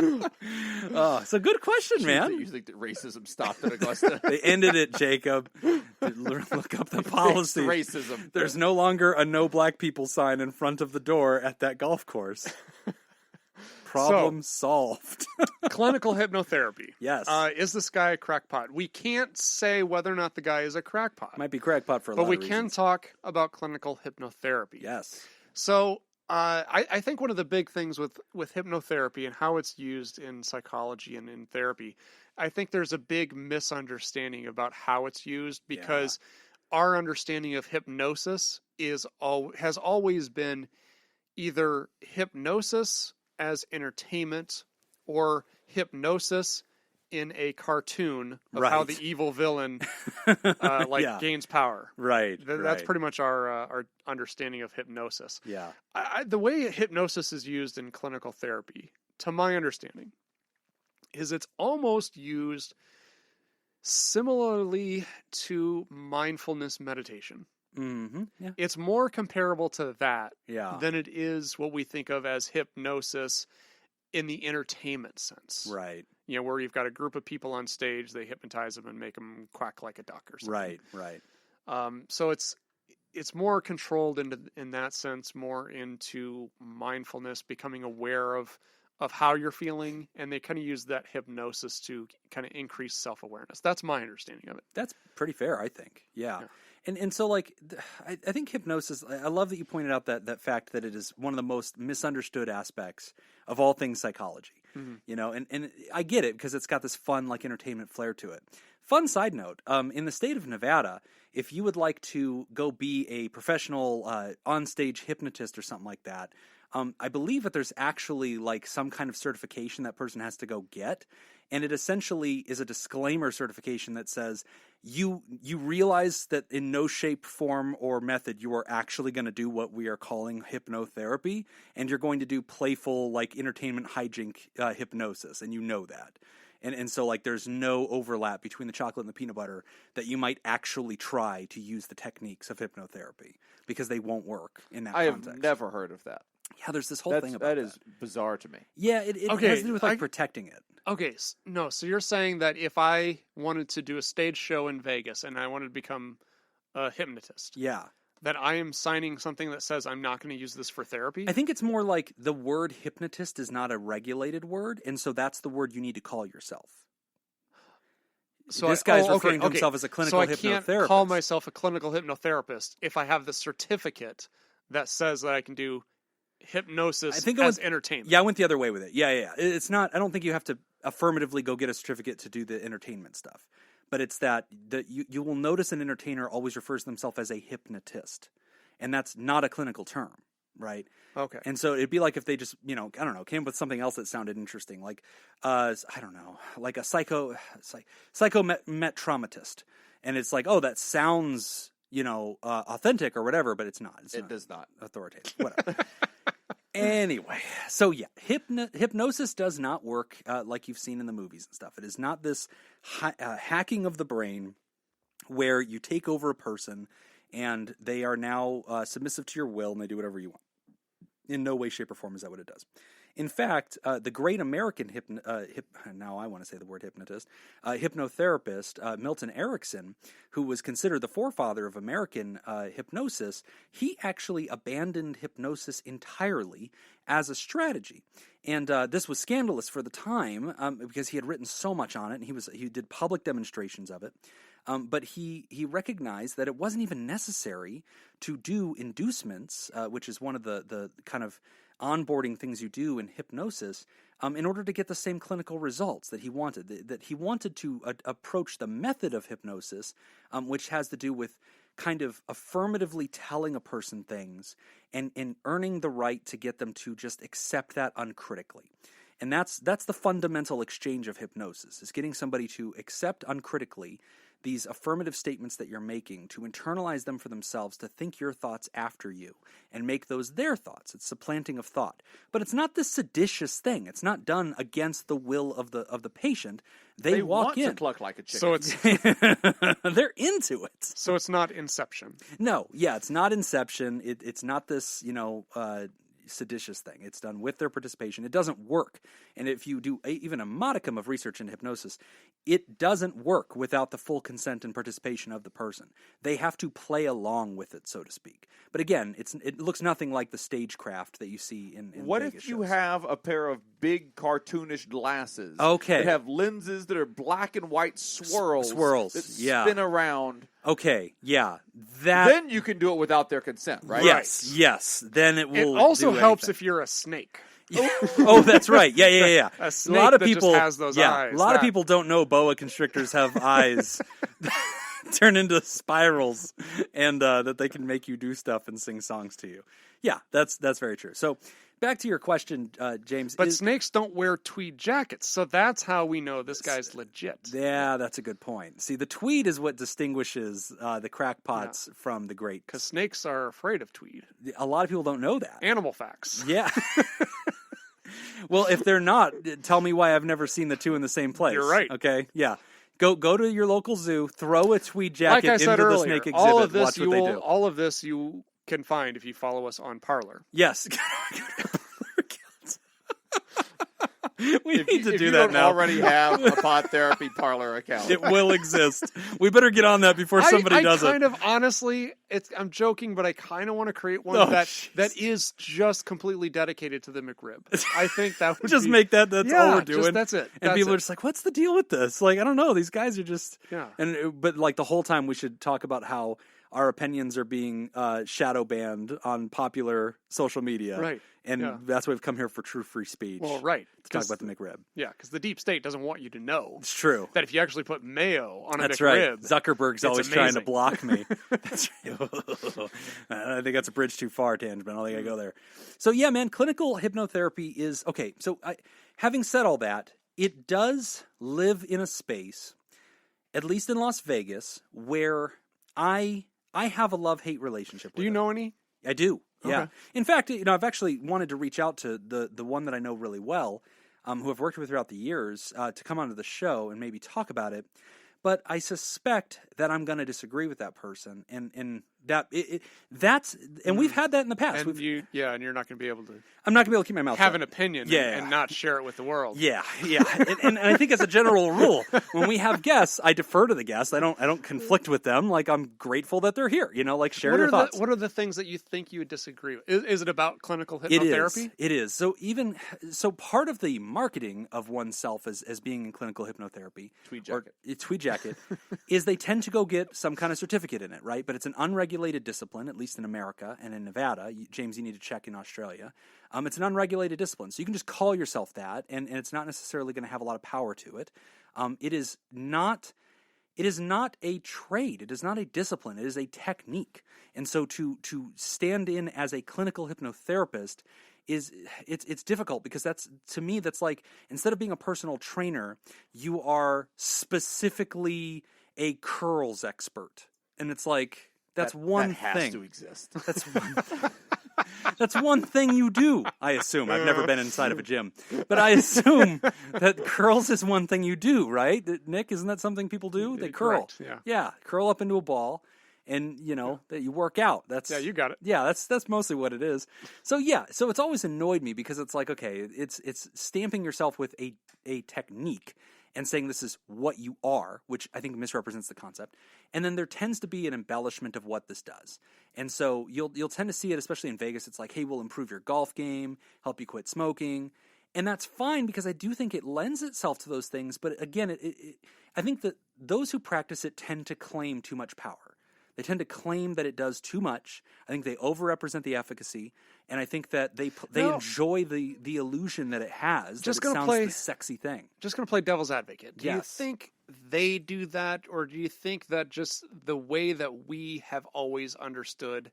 Oh, it's a good question, man. You think that racism stopped at Augusta? They ended it, Jacob. Look up the policy. Racism. There's no longer a no black people sign in front of the door at that golf course. Problem solved. Clinical hypnotherapy. Yes. Is this guy a crackpot? We can't say whether or not the guy is a crackpot. Might be crackpot for a but lot we of can reasons. talk about clinical hypnotherapy. Yes. So I think one of the big things with hypnotherapy and how it's used in psychology and in therapy, I think there's a big misunderstanding about how it's used because our understanding of hypnosis has always been either hypnosis as entertainment or hypnosis in a cartoon of how the evil villain gains power. Right. That's pretty much our understanding of hypnosis. Yeah. The way hypnosis is used in clinical therapy, to my understanding, is it's almost used similarly to mindfulness meditation. Mm-hmm. Yeah. It's more comparable to that Yeah. than it is what we think of as hypnosis in the entertainment sense. Right. where you've got a group of people on stage, they hypnotize them and make them quack like a duck or something. Right. So it's more controlled in that sense, more into mindfulness, becoming aware of how you're feeling, and they kind of use that hypnosis to kind of increase self-awareness. That's my understanding of it. That's pretty fair, I think. Yeah. And so, like, I think hypnosis, I love that you pointed out that fact that it is one of the most misunderstood aspects of all things psychology. Mm-hmm. And I get it because it's got this fun, like, entertainment flair to it. Fun side note, in the state of Nevada, if you would like to go be a professional onstage hypnotist or something like that, I believe that there's actually like some kind of certification that person has to go get, and it essentially is a disclaimer certification that says you realize that in no shape, form, or method you are actually going to do what we are calling hypnotherapy, and you're going to do playful, like, entertainment hijink hypnosis, and you know that. And so, like, there's no overlap between the chocolate and the peanut butter that you might actually try to use the techniques of hypnotherapy, because they won't work in that context. I have never heard of that. Yeah, there's this whole thing about that. That is bizarre to me. Yeah, it has to do with, like, protecting it. Okay, no, so you're saying that if I wanted to do a stage show in Vegas and I wanted to become a hypnotist, that I am signing something that says I'm not going to use this for therapy? I think it's more like the word hypnotist is not a regulated word, and so that's the word you need to call yourself. So this guy's referring to himself as a clinical hypnotherapist. So I can't call myself a clinical hypnotherapist if I have the certificate that says that I can do hypnosis as entertainment. Yeah, I went the other way with it. Yeah. It's not. I don't think you have to affirmatively go get a certificate to do the entertainment stuff. But it's that you will notice an entertainer always refers to themselves as a hypnotist, and that's not a clinical term, right? Okay. And so it'd be like if they just, I don't know, came up with something else that sounded interesting, like I don't know, like a psychometraumatist, and it's like, oh, that sounds authentic or whatever, but it's not. It does not authoritative. Whatever. Anyway, so yeah, hypnosis does not work like you've seen in the movies and stuff. It is not this hacking of the brain where you take over a person and they are now submissive to your will and they do whatever you want. In no way, shape, or form is that what it does. In fact, the great American now I want to say the word hypnotist, hypnotherapist Milton Erickson, who was considered the forefather of American hypnosis, he actually abandoned hypnosis entirely as a strategy. And this was scandalous for the time because he had written so much on it, and he did public demonstrations of it. But he recognized that it wasn't even necessary to do inducements, which is one of the kind of onboarding things you do in hypnosis, in order to get the same clinical results that he wanted. That he wanted to approach the method of hypnosis, which has to do with kind of affirmatively telling a person things and earning the right to get them to just accept that uncritically. And that's the fundamental exchange of hypnosis, is getting somebody to accept uncritically these affirmative statements that you're making, to internalize them for themselves, to think your thoughts after you, and make those their thoughts. It's supplanting of thought. But it's not this seditious thing. It's not done against the will of the patient. They walk want in to cluck like a chicken. So it's they're into it. So it's not Inception. No, yeah, it's not Inception. It's not this, seditious thing. It's done with their participation. It doesn't work. And if you do even a modicum of research in hypnosis, it doesn't work without the full consent and participation of the person. They have to play along with it, so to speak. But again, it looks nothing like the stagecraft that you see in What Vegas if you shows. have a pair of big cartoonish glasses that have lenses that are black and white swirls that spin around? Okay, yeah. Then you can do it without their consent, right? Yes. Then it will. It also helps anything. if you're a snake. Oh, that's right. Yeah. A lot of people just has those eyes. A lot of people don't know boa constrictors have eyes turn into spirals, and that they can make you do stuff and sing songs to you. Yeah, that's very true. So back to your question, James. But snakes don't wear tweed jackets, so that's how we know this guy's legit. Yeah, that's a good point. See, the tweed is what distinguishes the crackpots from the great. Because snakes are afraid of tweed. A lot of people don't know that. Animal facts. Yeah. Well, if they're not, tell me why I've never seen the two in the same place. You're right. Okay, yeah. Go to your local zoo, throw a tweed jacket like I said into earlier, the snake exhibit, all of this watch what they do. All of this you can find if you follow us on Parler. Yes. We need to if do you that don't now. already have a Pod Therapy Parlor account. It will exist. We better get on that before somebody does I kind it. of honestly, I'm joking, but I kind of want to create one Oh, that jeez. is just completely dedicated to the McRib. I think that would Just be, make that's all we're doing. that's it. And That's people it. are just like, what's the deal with this? Like, I don't know. These guys are just... Yeah. But like the whole time we should talk about how our opinions are being shadow banned on popular social media. Right. And Yeah. that's why we've come here for true free speech. Well, right. To talk about the McRib. Yeah, because the deep state doesn't want you to know It's true. that if you actually put mayo on a That's McRib, right. Zuckerberg's always trying to amazing. block me. That's right. I think that's a bridge too far, Tange, but I don't think I go there. So yeah, man, clinical hypnotherapy is okay. So having said all that, it does live in a space, at least in Las Vegas, where I have a love-hate relationship with Do you it. know any? I do. Yeah. Okay. In fact, I've actually wanted to reach out to the one that I know really well, who I've worked with throughout the years, to come onto the show and maybe talk about it. But I suspect that I'm going to disagree with that person, and we've had that in the past. And and you're not going to be able to I'm not going to be able to keep my mouth have shut. an opinion Yeah. and not share it with the world. Yeah. And I think as a general rule, when we have guests, I defer to the guests. I don't conflict with them. Like, I'm grateful that they're here. Like, share their thoughts. What are the things that you think you would disagree with? Is it about clinical hypnotherapy? It is. So part of the marketing of oneself as being in clinical hypnotherapy, tweed jacket, is they tend to go get some kind of certificate in it, right? But it's an unregulated discipline, at least in America and in Nevada. James, you need to check in Australia. It's an unregulated discipline, so you can just call yourself that, and it's not necessarily going to have a lot of power to it. It is not a trade. It is not a discipline. It is a technique. And so to stand in as a clinical hypnotherapist it's difficult, because that's like, instead of being a personal trainer, you are specifically a curls expert. And it's like, that's one that thing. has to exist. That's one thing you do, I assume. I've never been inside of a gym. But I assume that curls is one thing you do, right? Nick, isn't that something people do? They curl. Correct, yeah. Yeah, curl up into a ball, and, that you work out. Yeah, you got it. Yeah, that's mostly what it is. So it's always annoyed me, because it's like, okay, it's stamping yourself with a technique and saying this is what you are, which I think misrepresents the concept. And then there tends to be an embellishment of what this does. And so you'll tend to see it, especially in Vegas. It's like, hey, we'll improve your golf game, help you quit smoking. And that's fine, because I do think it lends itself to those things. But again, I think that those who practice it tend to claim too much power. They tend to claim that it does too much. I think they overrepresent the efficacy, and I think that they enjoy the illusion that it has. Just that it gonna sounds play the sexy thing. Just going to play devil's advocate. Do you Yes. think they do that, or do you think that just the way that we have always understood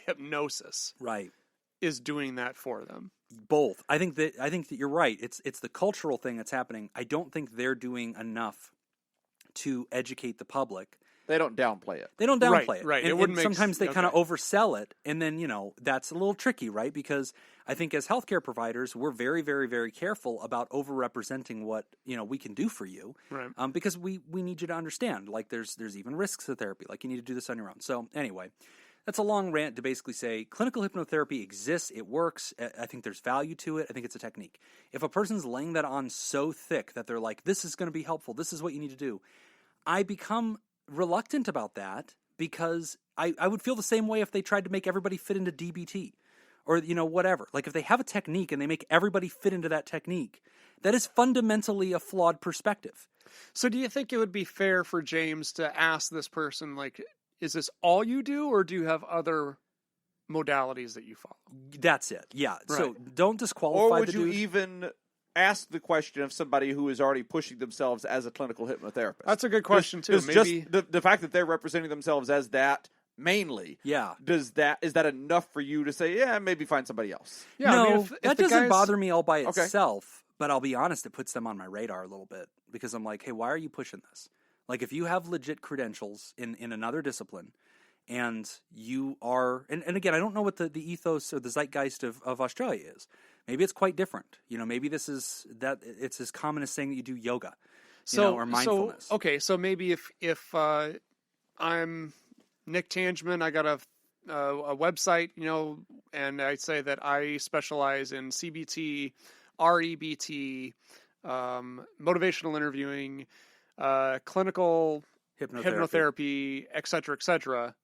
hypnosis Right. is doing that for them? Both. I think that you're right. It's the cultural thing that's happening. I don't think they're doing enough to educate the public. They don't downplay it. They don't downplay it. Right. And, It wouldn't make sometimes they okay. kind of oversell it, and then, that's a little tricky, right? Because I think as healthcare providers, we're very, very, very careful about overrepresenting what, we can do for you. Right. Because we need you to understand, like, there's even risks to therapy. Like, you need to do this on your own. So anyway, that's a long rant to basically say clinical hypnotherapy exists. It works. I think there's value to it. I think it's a technique. If a person's laying that on so thick that they're like, this is going to be helpful, this is what you need to do, I become reluctant about that, because I would feel the same way if they tried to make everybody fit into DBT or, whatever. Like, if they have a technique and they make everybody fit into that technique, that is fundamentally a flawed perspective. So do you think it would be fair for James to ask this person, like, is this all you do, or do you have other modalities that you follow? That's it. Yeah. Right. So don't disqualify Or would the you dude. even ask the question of somebody who is already pushing themselves as a clinical hypnotherapist? That's a good question, too. Because Maybe just the fact that they're representing themselves as that mainly, Yeah. is that enough for you to say, yeah, maybe find somebody else? yeah, No, I mean, if that the doesn't guy's- bother me all by Okay. itself, but I'll be honest, it puts them on my radar a little bit, because I'm like, hey, why are you pushing this? Like, if you have legit credentials in another discipline, and you are, and again, I don't know what the ethos or the zeitgeist of Australia is. Maybe it's quite different. Maybe this is that it's as common as saying that you do yoga, or mindfulness. So maybe if I'm Nick Tangeman, I got a website, and I say that I specialize in CBT, REBT, motivational interviewing, clinical hypnotherapy, et cetera,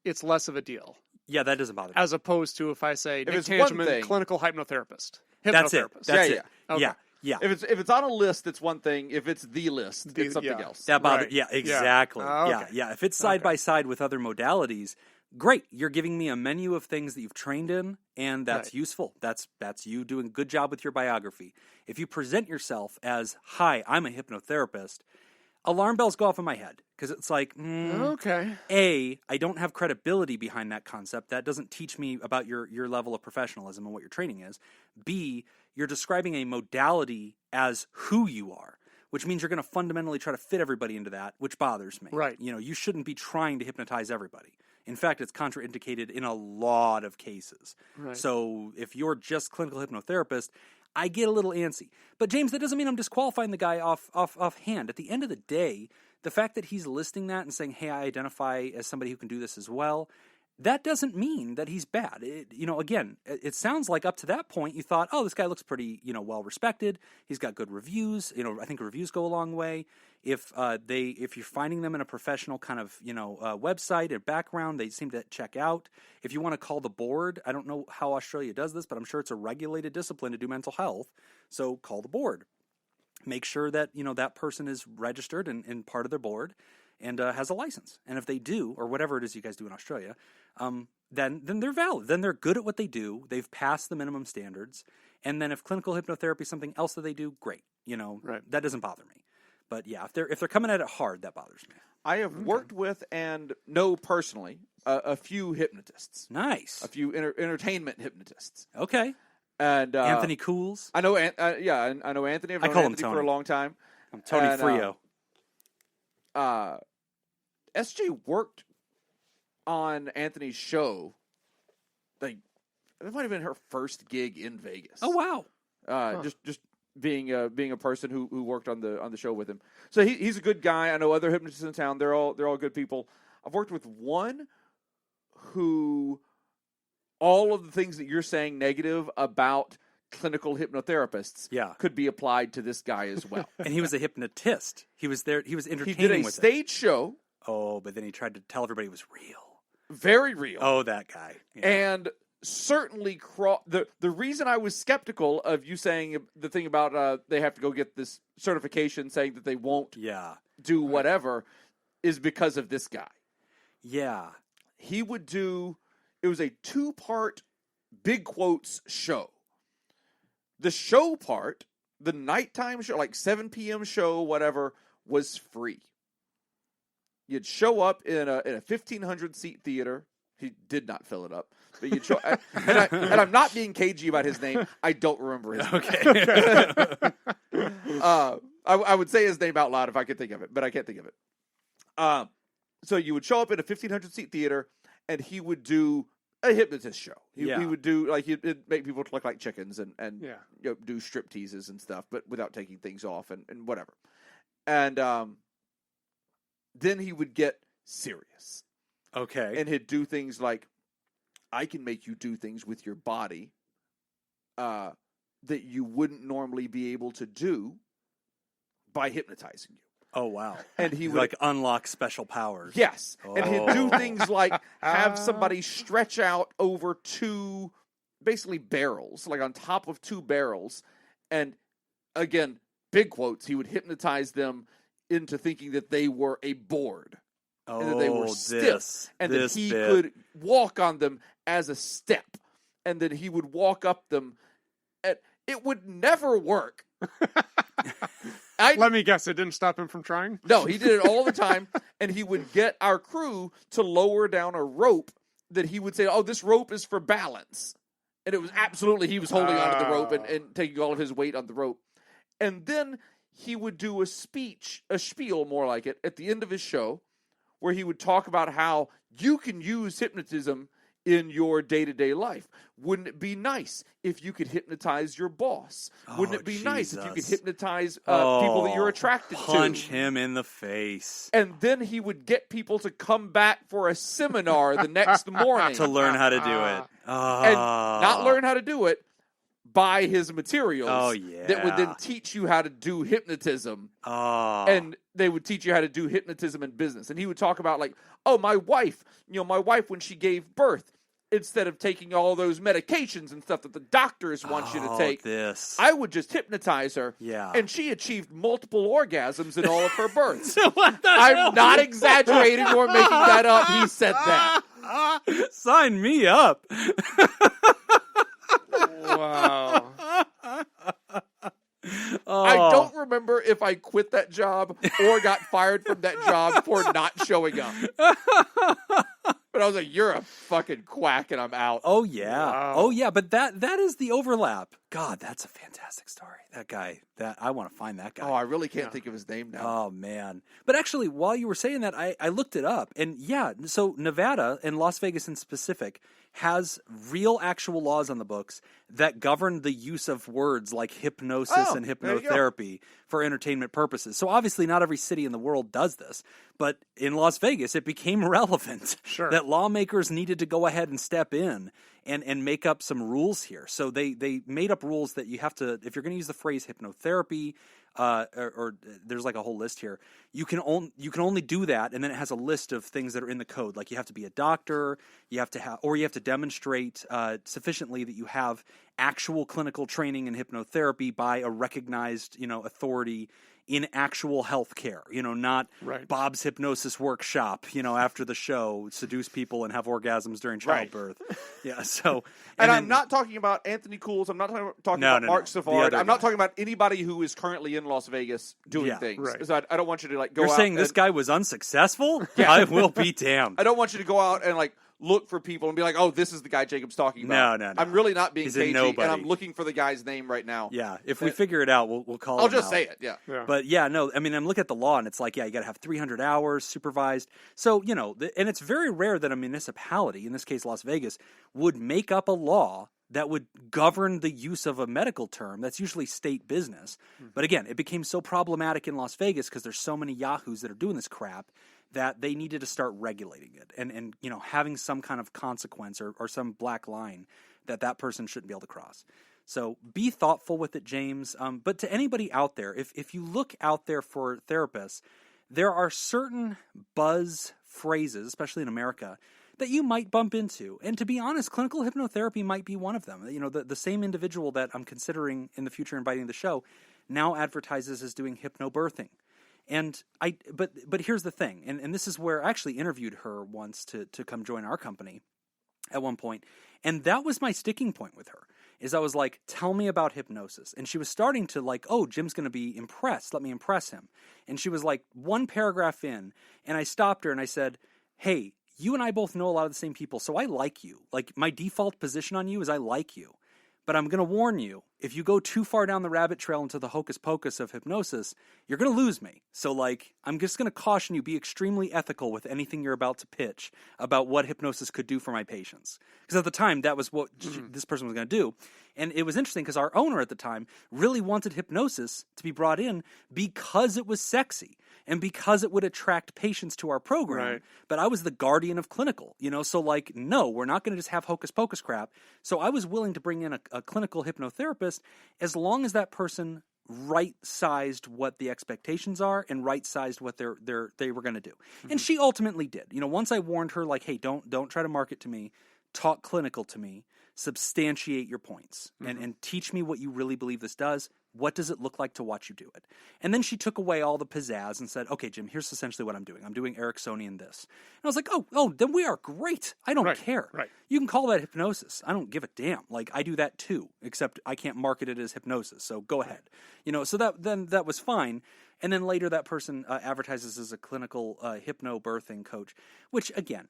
it's less of a deal. Yeah, that doesn't bother me. As opposed to if I say, If Nick it's one Tangeman, thing- clinical hypnotherapist. That's it. Hypnotherapist. That's Yeah, it. Okay. Yeah. If it's on a list, it's one thing. If it's the list, it's something yeah. else. That bothers. Right. Yeah, exactly. Okay. Yeah. If it's side by side with other modalities, great. You're giving me a menu of things that you've trained in, and that's Right. useful. That's you doing a good job with your biography. If you present yourself as, "Hi, I'm a hypnotherapist," alarm bells go off in my head because it's like, Okay. A, I don't have credibility behind that concept. That doesn't teach me about your level of professionalism and what your training is. B, you're describing a modality as who you are, which means you're going to fundamentally try to fit everybody into that, which bothers me. Right. You shouldn't be trying to hypnotize everybody. In fact, it's contraindicated in a lot of cases. Right. So if you're just clinical hypnotherapist, I get a little antsy. But James, that doesn't mean I'm disqualifying the guy offhand. At the end of the day, the fact that he's listing that and saying, "Hey, I identify as somebody who can do this as well," that doesn't mean that he's bad. Again, it sounds like up to that point you thought, "Oh, this guy looks pretty, well respected. He's got good reviews." I think reviews go a long way. If you're finding them in a professional kind of website and background, they seem to check out. If you want to call the board, I don't know how Australia does this, but I'm sure it's a regulated discipline to do mental health. So call the board. Make sure that that person is registered and part of their board and has a license. And if they do, or whatever it is you guys do in Australia, then they're valid. Then they're good at what they do. They've passed the minimum standards. And then if clinical hypnotherapy is something else that they do, great. Right. That doesn't bother me. But yeah, if they're coming at it hard, that bothers me. I have worked with and know personally a few hypnotists. Nice. A few entertainment hypnotists. Okay. And Anthony Cools. I know. I know Anthony. I've known I call him Anthony Tony. for a long time. I'm Tony And, Frio. SJ worked on Anthony's show. Like, that might have been her first gig in Vegas. Oh wow. Just being a person who worked on the show with him. So he's a good guy. I know other hypnotists in town. They're all good people. I've worked with one who all of the things that you're saying negative about clinical hypnotherapists could be applied to this guy as well. And he was a hypnotist. He was there. He was entertaining. He did a with stage show. Oh, but then he tried to tell everybody it was real. Very real. Oh, that guy. Yeah. And certainly the reason I was skeptical of you saying the thing about they have to go get this certification saying that they won't do whatever is because of this guy. Yeah. He would do, it was a 2-part big quotes show. The show part, the nighttime show, like 7 p.m. show, whatever, was free. You'd show up in a 1,500 seat theater. He did not fill it up. But you'd show, and I'm not being cagey about his name. I don't remember his name. I would say his name out loud if I could think of it, but I can't think of it. So you would show up in a 1,500 seat theater, and he would do a hypnotist show. He would do, like, he'd make people look like chickens and do strip teases and stuff, but without taking things off and whatever. And then he would get serious. Okay. And he'd do things like, I can make you do things with your body that you wouldn't normally be able to do by hypnotizing you. Oh, wow. And he would like unlock special powers. Yes. Oh. And he'd do things like have somebody stretch out over 2 basically barrels, like on top of 2 barrels. And again, big quotes, he would hypnotize them into thinking that they were a board. And that they were stiff. And that he could walk on them as a step. And then he would walk up them. And it would never work. Let me guess, it didn't stop him from trying? No, he did it all the time. And he would get our crew to lower down a rope that he would say, oh, this rope is for balance. And it was absolutely, he was holding onto the rope and taking all of his weight on the rope. And then he would do a spiel more like it, at the end of his show, where he would talk about how you can use hypnotism in your day-to-day life. Wouldn't it be nice if you could hypnotize your boss? Wouldn't it be nice if you could hypnotize people that you're attracted to? Punch him in the face. And then he would get people to come back for a seminar the next morning. To learn how to do it. And not learn how to do it, buy his materials. Oh, yeah. That would then teach you how to do hypnotism. Oh. And they would teach you how to do hypnotism in business. And he would talk about like, oh, my wife, when she gave birth, instead of taking all those medications and stuff that the doctors want you to take, I would just hypnotize her. Yeah. And she achieved multiple orgasms in all of her births. What the I'm hell? not exaggerating or making that up. He said that. Sign me up. Wow. Oh. I don't remember if I quit that job or got fired from that job for not showing up. But I was like, you're a fucking quack and I'm out. Oh, yeah. Wow. Oh, yeah. But that is the overlap. God, that's a fantastic story. That guy, I want to find that guy. Oh, I really can't think of his name now. Oh, man. But actually, while you were saying that, I looked it up. And yeah, so Nevada and Las Vegas in specific has real actual laws on the books that govern the use of words like hypnosis and there you go. hypnotherapy for entertainment purposes. So obviously not every city in the world does this, but in Las Vegas it became relevant that lawmakers needed to go ahead and step in and make up some rules here. So they made up rules that you have to, if you're going to use the phrase hypnotherapy, or there's like a whole list here. You can only do that, and then it has a list of things that are in the code. Like you have to be a doctor, you have to demonstrate sufficiently that you have actual clinical training in hypnotherapy by a recognized authority in actual health care. Not Bob's hypnosis workshop. After the show, seduce people and have orgasms during childbirth. Yeah. So, and I'm not talking about Anthony Cools. I'm not talking about Mark Savard. I'm not talking about anybody who is currently in Las Vegas doing things. Right. So I don't want you to go. You're out saying this guy was unsuccessful? Yeah. I will be damned. I don't want you to go out and look for people and be like, oh, this is the guy Jacob's talking about. No. I'm really not being He's cagey, and I'm looking for the guy's name right now. Yeah, if we figure it out, we'll call I'll him just out. say it, yeah. But yeah, no, I mean, I'm looking at the law, and it's like, you got to have 300 hours supervised. So, and it's very rare that a municipality, in this case Las Vegas, would make up a law that would govern the use of a medical term. That's usually state business. Mm-hmm. But again, it became so problematic in Las Vegas because there's so many yahoos that are doing this crap that they needed to start regulating it and having some kind of consequence or some black line that person shouldn't be able to cross. So be thoughtful with it, James. But to anybody out there, if you look out there for therapists, there are certain buzz phrases, especially in America, that you might bump into. And to be honest, clinical hypnotherapy might be one of them. The same individual that I'm considering in the future inviting to the show now advertises as doing hypnobirthing. And but here's the thing, and this is where I actually interviewed her once to come join our company at one point, and that was my sticking point with her, is I was like, tell me about hypnosis. And she was starting to oh, Jim's going to be impressed, let me impress him. And she was like one paragraph in, and I stopped her and I said, hey, you and I both know a lot of the same people, so I like you. Like, my default position on you is I like you. But I'm going to warn you, if you go too far down the rabbit trail into the hocus pocus of hypnosis, you're going to lose me. So, I'm just going to caution you, be extremely ethical with anything you're about to pitch about what hypnosis could do for my patients. Because at the time, that was what this person was going to do. And it was interesting because our owner at the time really wanted hypnosis to be brought in because it was sexy and because it would attract patients to our program. Right. But I was the guardian of clinical, so no, we're not going to just have hocus pocus crap. So I was willing to bring in a clinical hypnotherapist as long as that person right-sized what the expectations are and right-sized what they were going to do. Mm-hmm. And she ultimately did. Once I warned her, hey, don't try to market to me, talk clinical to me, substantiate your points, and teach me what you really believe this does. What does it look like to watch you do it? And then she took away all the pizzazz and said, okay, Jim, here's essentially what I'm doing. I'm doing Ericksonian this. And I was like, oh, then we are great. I don't care. Right. You can call that hypnosis. I don't give a damn. I do that too, except I can't market it as hypnosis. So go ahead. So that was fine. And then later that person advertises as a clinical hypnobirthing coach, which again,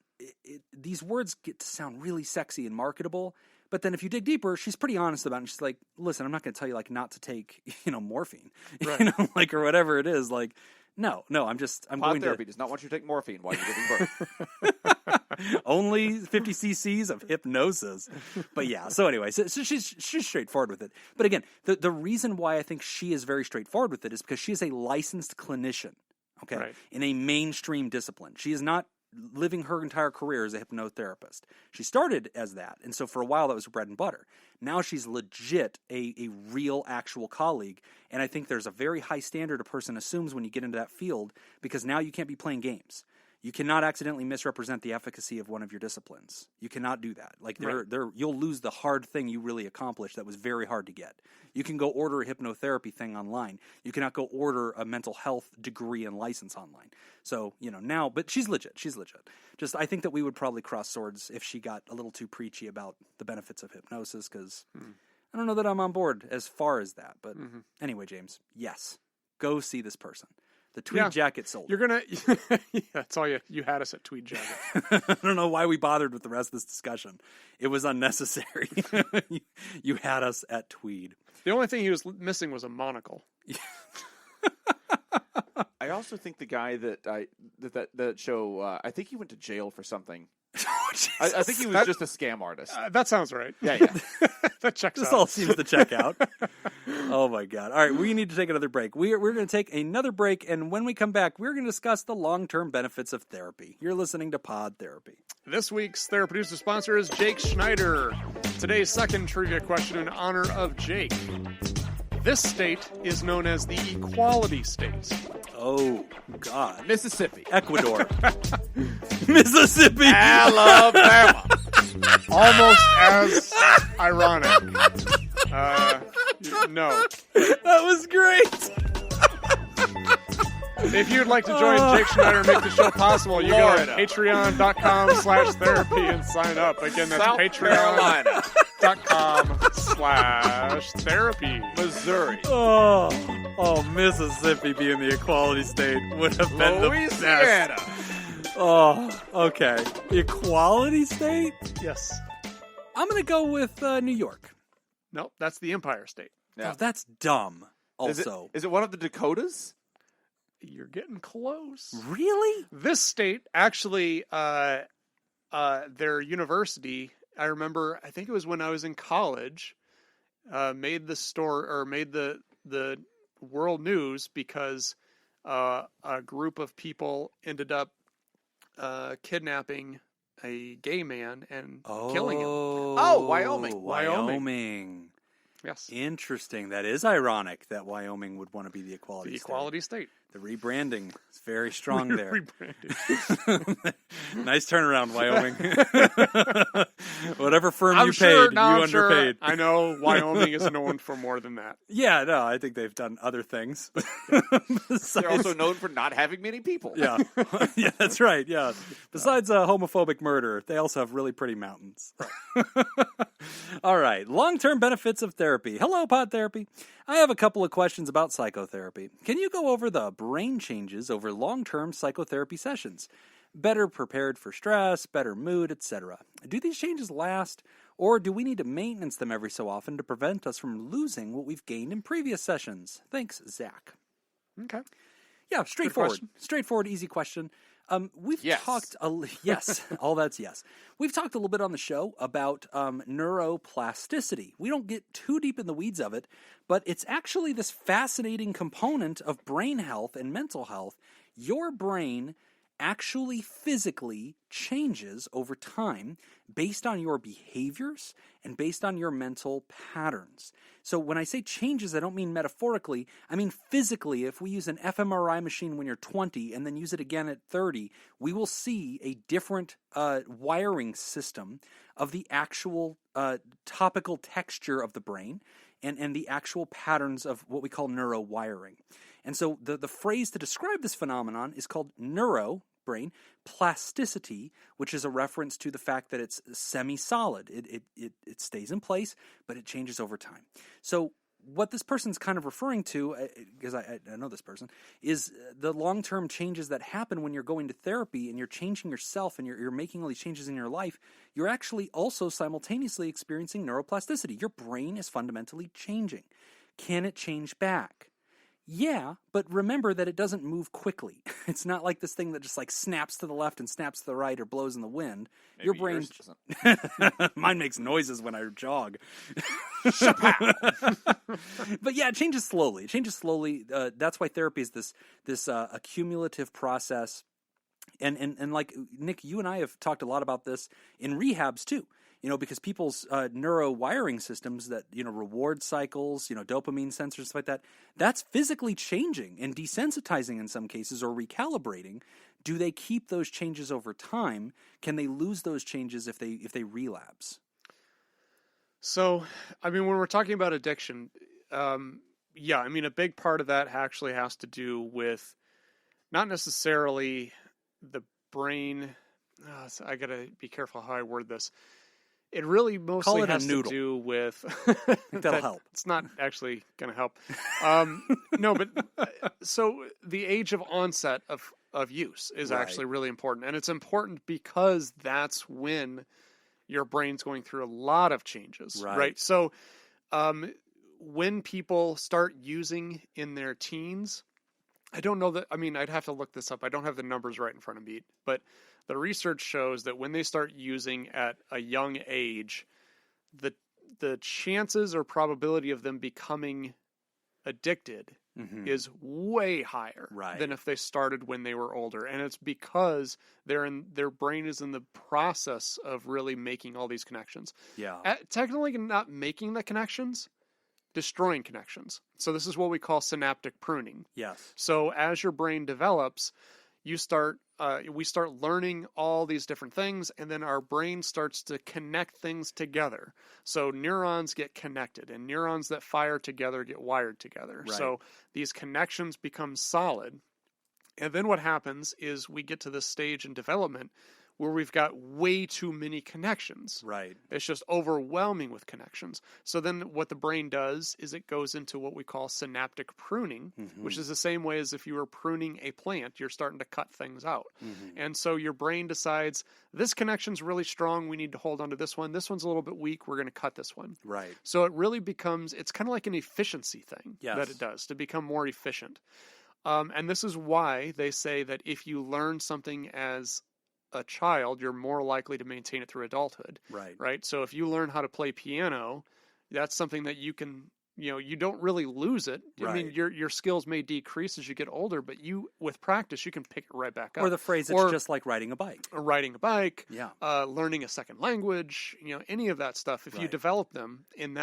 these words get to sound really sexy and marketable. But then if you dig deeper, she's pretty honest about it. And she's like, listen, I'm not going to tell you not to take, morphine, or whatever it is. No, I'm going to. Therapy does not want you to take morphine while you're giving birth. Only 50 cc's of hypnosis. But yeah, so anyway, so she's straightforward with it. But again, the reason why I think she is very straightforward with it is because she is a licensed clinician, okay, in a mainstream discipline. She is not living her entire career as a hypnotherapist. She started as that, and so for a while that was her bread and butter. Now she's legit a real, actual colleague, and I think there's a very high standard a person assumes when you get into that field, because now you can't be playing games. You cannot accidentally misrepresent the efficacy of one of your disciplines. You cannot do that. Like you'll lose the hard thing you really accomplished that was very hard to get. You can go order a hypnotherapy thing online. You cannot go order a mental health degree and license online. So, now, but she's legit. She's legit. Just, I think that we would probably cross swords if she got a little too preachy about the benefits of hypnosis, because I don't know that I'm on board as far as that. But anyway, James, go see this person. The tweed jacket sold. You're going to... that's all you had us at tweed jacket. I don't know why we bothered with the rest of this discussion. It was unnecessary. You had us at tweed. The only thing he was missing was a monocle. I also think the guy that show, I think he went to jail for something. I think he was just a scam artist. That sounds right. Yeah. That checks out. This all seems to check out. Oh, my God. All right, we need to take another break. We're going to take another break, and when we come back, we're going to discuss the long-term benefits of therapy. You're listening to Pod Therapy. This week's Therapy Producer sponsor is Jake Schneider. Today's second trivia question in honor of Jake. This state is known as the Equality State. Oh, God. Mississippi. Ecuador. Mississippi. Alabama. Almost as ironic. No. That was great. If you'd like to join Jake Schneider and make the show possible, you go to patreon.com/therapy and sign up. Again, that's patreon.com/therapy. Missouri. Oh, Mississippi being the equality state would have been Louisiana. the best. Oh, okay. Equality state? Yes. I'm going to go with New York. Nope, that's the Empire State. Yeah. Oh, that's dumb. Also. Is it one of the Dakotas? You're getting close. Really? This state actually, their university, I remember, I think it was when I was in college, made the world news because a group of people ended up kidnapping a gay man and killing him. Oh, Wyoming. Wyoming. Yes. Interesting. That is ironic that Wyoming would want to be the equality state. The rebranding is very strong there. Rebranded. Nice turnaround, Wyoming. Whatever firm I'm you sure, paid, you underpaid. Sure. I know Wyoming is known for more than that. Yeah, no, I think they've done other things. They're also known for not having many people. Yeah. Yeah, that's right. Yeah. Besides homophobic murder, they also have really pretty mountains. All right. Long-term benefits of therapy. Hello, Pod Therapy. I have a couple of questions about psychotherapy. Can you go over the brain changes over long-term psychotherapy sessions? Better prepared for stress, better mood, etc. Do these changes last, or do we need to maintenance them every so often to prevent us from losing what we've gained in previous sessions? Thanks, Zach. Okay. Yeah, straightforward, easy question. We've talked, yes, all that's yes. We've talked a little bit on the show about neuroplasticity. We don't get too deep in the weeds of it, but it's actually this fascinating component of brain health and mental health. Your brain actually physically changes over time based on your behaviors and based on your mental patterns. So when I say changes, I don't mean metaphorically. I mean physically. If we use an fMRI machine when you're 20 and then use it again at 30, we will see a different wiring system of the actual topical texture of the brain and the actual patterns of what we call neurowiring. And so the phrase to describe this phenomenon is called brain plasticity, which is a reference to the fact that it's semi-solid. It stays in place, but it changes over time. So what this person's kind of referring to, because I know this person, is the long-term changes that happen when you're going to therapy and you're changing yourself and you're making all these changes in your life. You're actually also simultaneously experiencing neuroplasticity. Your brain is fundamentally changing. Can it change back? Yeah, but remember that it doesn't move quickly. It's not like this thing that just like snaps to the left and snaps to the right or blows in the wind. Maybe your brain doesn't. Mine makes noises when I jog. But yeah, it changes slowly. That's why therapy is this accumulative process And like Nick, you and I have talked a lot about this in rehabs too. Because people's neuro wiring systems that, reward cycles, dopamine sensors, stuff like that, that's physically changing and desensitizing in some cases or recalibrating. Do they keep those changes over time? Can they lose those changes if they relapse? So, when we're talking about addiction, a big part of that actually has to do with not necessarily the brain. So I got to be careful how I word this. It really mostly has to do with... I think that'll help. It's not actually going to help. No, but so the age of onset of use is actually really important. And it's important because that's when your brain's going through a lot of changes, right? So when people start using in their teens, I don't know that... I'd have to look this up. I don't have the numbers right in front of me, but... the research shows that when they start using at a young age, the chances or probability of them becoming addicted is way higher than if they started when they were older. And it's because their brain is in the process of really making all these connections. Yeah. Technically not making the connections, destroying connections. So this is what we call synaptic pruning. Yes. So as your brain develops, we start learning all these different things, and then our brain starts to connect things together. So neurons get connected, and neurons that fire together get wired together. Right. So these connections become solid. And then what happens is we get to this stage in development where we've got way too many connections. Right. It's just overwhelming with connections. So then what the brain does is it goes into what we call synaptic pruning, which is the same way as if you were pruning a plant, you're starting to cut things out. And so your brain decides, this connection's really strong, we need to hold on to this one. This one's a little bit weak, we're going to cut this one. Right. So it really becomes, it's kind of like an efficiency thing that it does to become more efficient. And this is why they say that if you learn something as a child, you're more likely to maintain it through adulthood. Right. Right. So if you learn how to play piano, that's something that you can, you don't really lose it. Right. Your skills may decrease as you get older, but with practice, you can pick it right back up. Or the phrase, it's just like riding a bike. Or riding a bike. Yeah. Learning a second language, any of that stuff. If you develop them in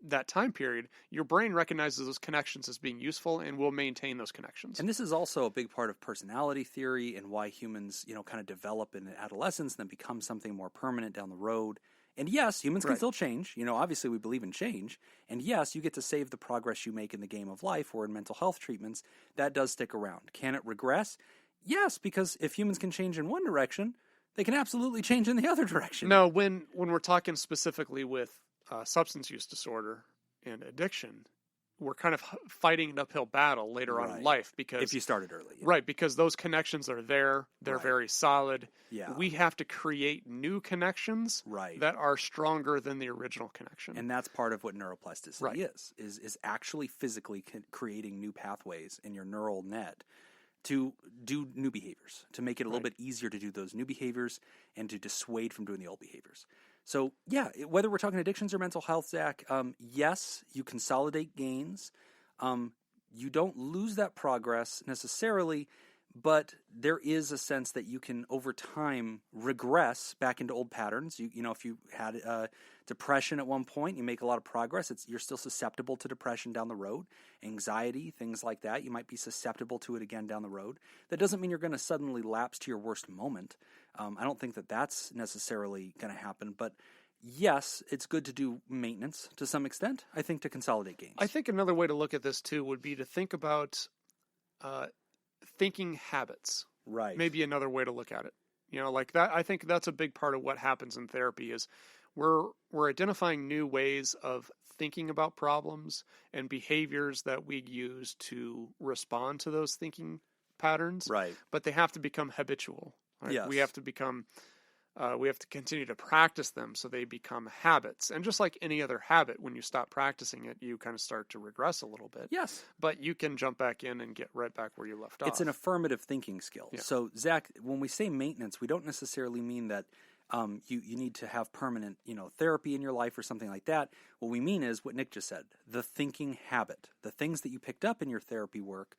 that time period, your brain recognizes those connections as being useful and will maintain those connections. And this is also a big part of personality theory and why humans, kind of develop in adolescence and then become something more permanent down the road. And yes, humans can still change. Obviously we believe in change. And yes, you get to save the progress you make in the game of life or in mental health treatments. That does stick around. Can it regress? Yes, because if humans can change in one direction, they can absolutely change in the other direction. No, when we're talking specifically with substance use disorder and addiction, we're kind of fighting an uphill battle later on in life because if you started early, right? Because those connections are there; they're very solid. Yeah, we have to create new connections that are stronger than the original connection, and that's part of what neuroplasticity is actually physically creating new pathways in your neural net to do new behaviors, to make it a little bit easier to do those new behaviors and to dissuade from doing the old behaviors. So, yeah, whether we're talking addictions or mental health, Zach, yes, you consolidate gains. You don't lose that progress necessarily, but there is a sense that you can, over time, regress back into old patterns. You know, if you had depression at one point, you make a lot of progress. You're still susceptible to depression down the road. Anxiety, things like that, you might be susceptible to it again down the road. That doesn't mean you're going to suddenly lapse to your worst moment. I don't think that that's necessarily going to happen, but yes, it's good to do maintenance to some extent, I think, to consolidate gains. I think another way to look at this, too, would be to think about thinking habits. Right. Maybe another way to look at it. Like that. I think that's a big part of what happens in therapy is we're identifying new ways of thinking about problems and behaviors that we use to respond to those thinking patterns. Right. But they have to become habitual. Right? Yes. We have to continue to practice them so they become habits. And just like any other habit, when you stop practicing it, you kind of start to regress a little bit. Yes. But you can jump back in and get right back where you left off. It's an affirmative thinking skill. Yeah. So, Zach, when we say maintenance, we don't necessarily mean that you need to have permanent, therapy in your life or something like that. What we mean is what Nick just said, the thinking habit, the things that you picked up in your therapy work.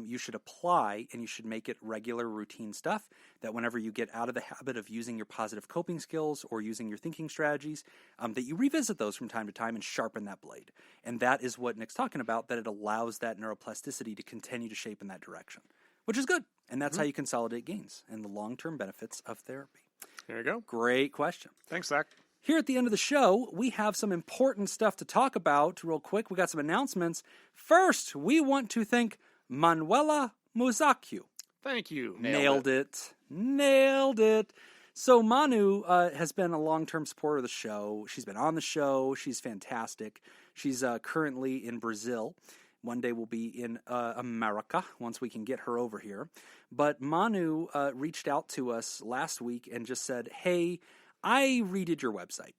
you should apply and you should make it regular routine stuff that whenever you get out of the habit of using your positive coping skills or using your thinking strategies, that you revisit those from time to time and sharpen that blade. And that is what Nick's talking about, that it allows that neuroplasticity to continue to shape in that direction, which is good. And that's how you consolidate gains and the long-term benefits of therapy. There you go. Great question. Thanks, Zach. Here at the end of the show, we have some important stuff to talk about real quick. We got some announcements. First, we want to thank Manuela Muzacchio. Thank you. Nailed it. So Manu has been a long-term supporter of the show. She's been on the show. She's fantastic. She's currently in Brazil. One day we'll be in America once we can get her over here. But Manu reached out to us last week and just said, hey, I redid your website.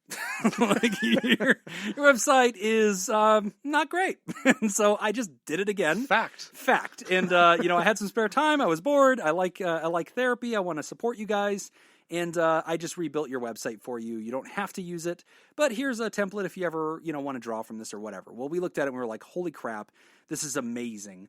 Your website is not great. And so I just did it again. Fact. And, I had some spare time. I was bored. I like therapy. I want to support you guys. And I just rebuilt your website for you. You don't have to use it, but here's a template if you ever, want to draw from this or whatever. Well, we looked at it and we were like, holy crap, this is amazing.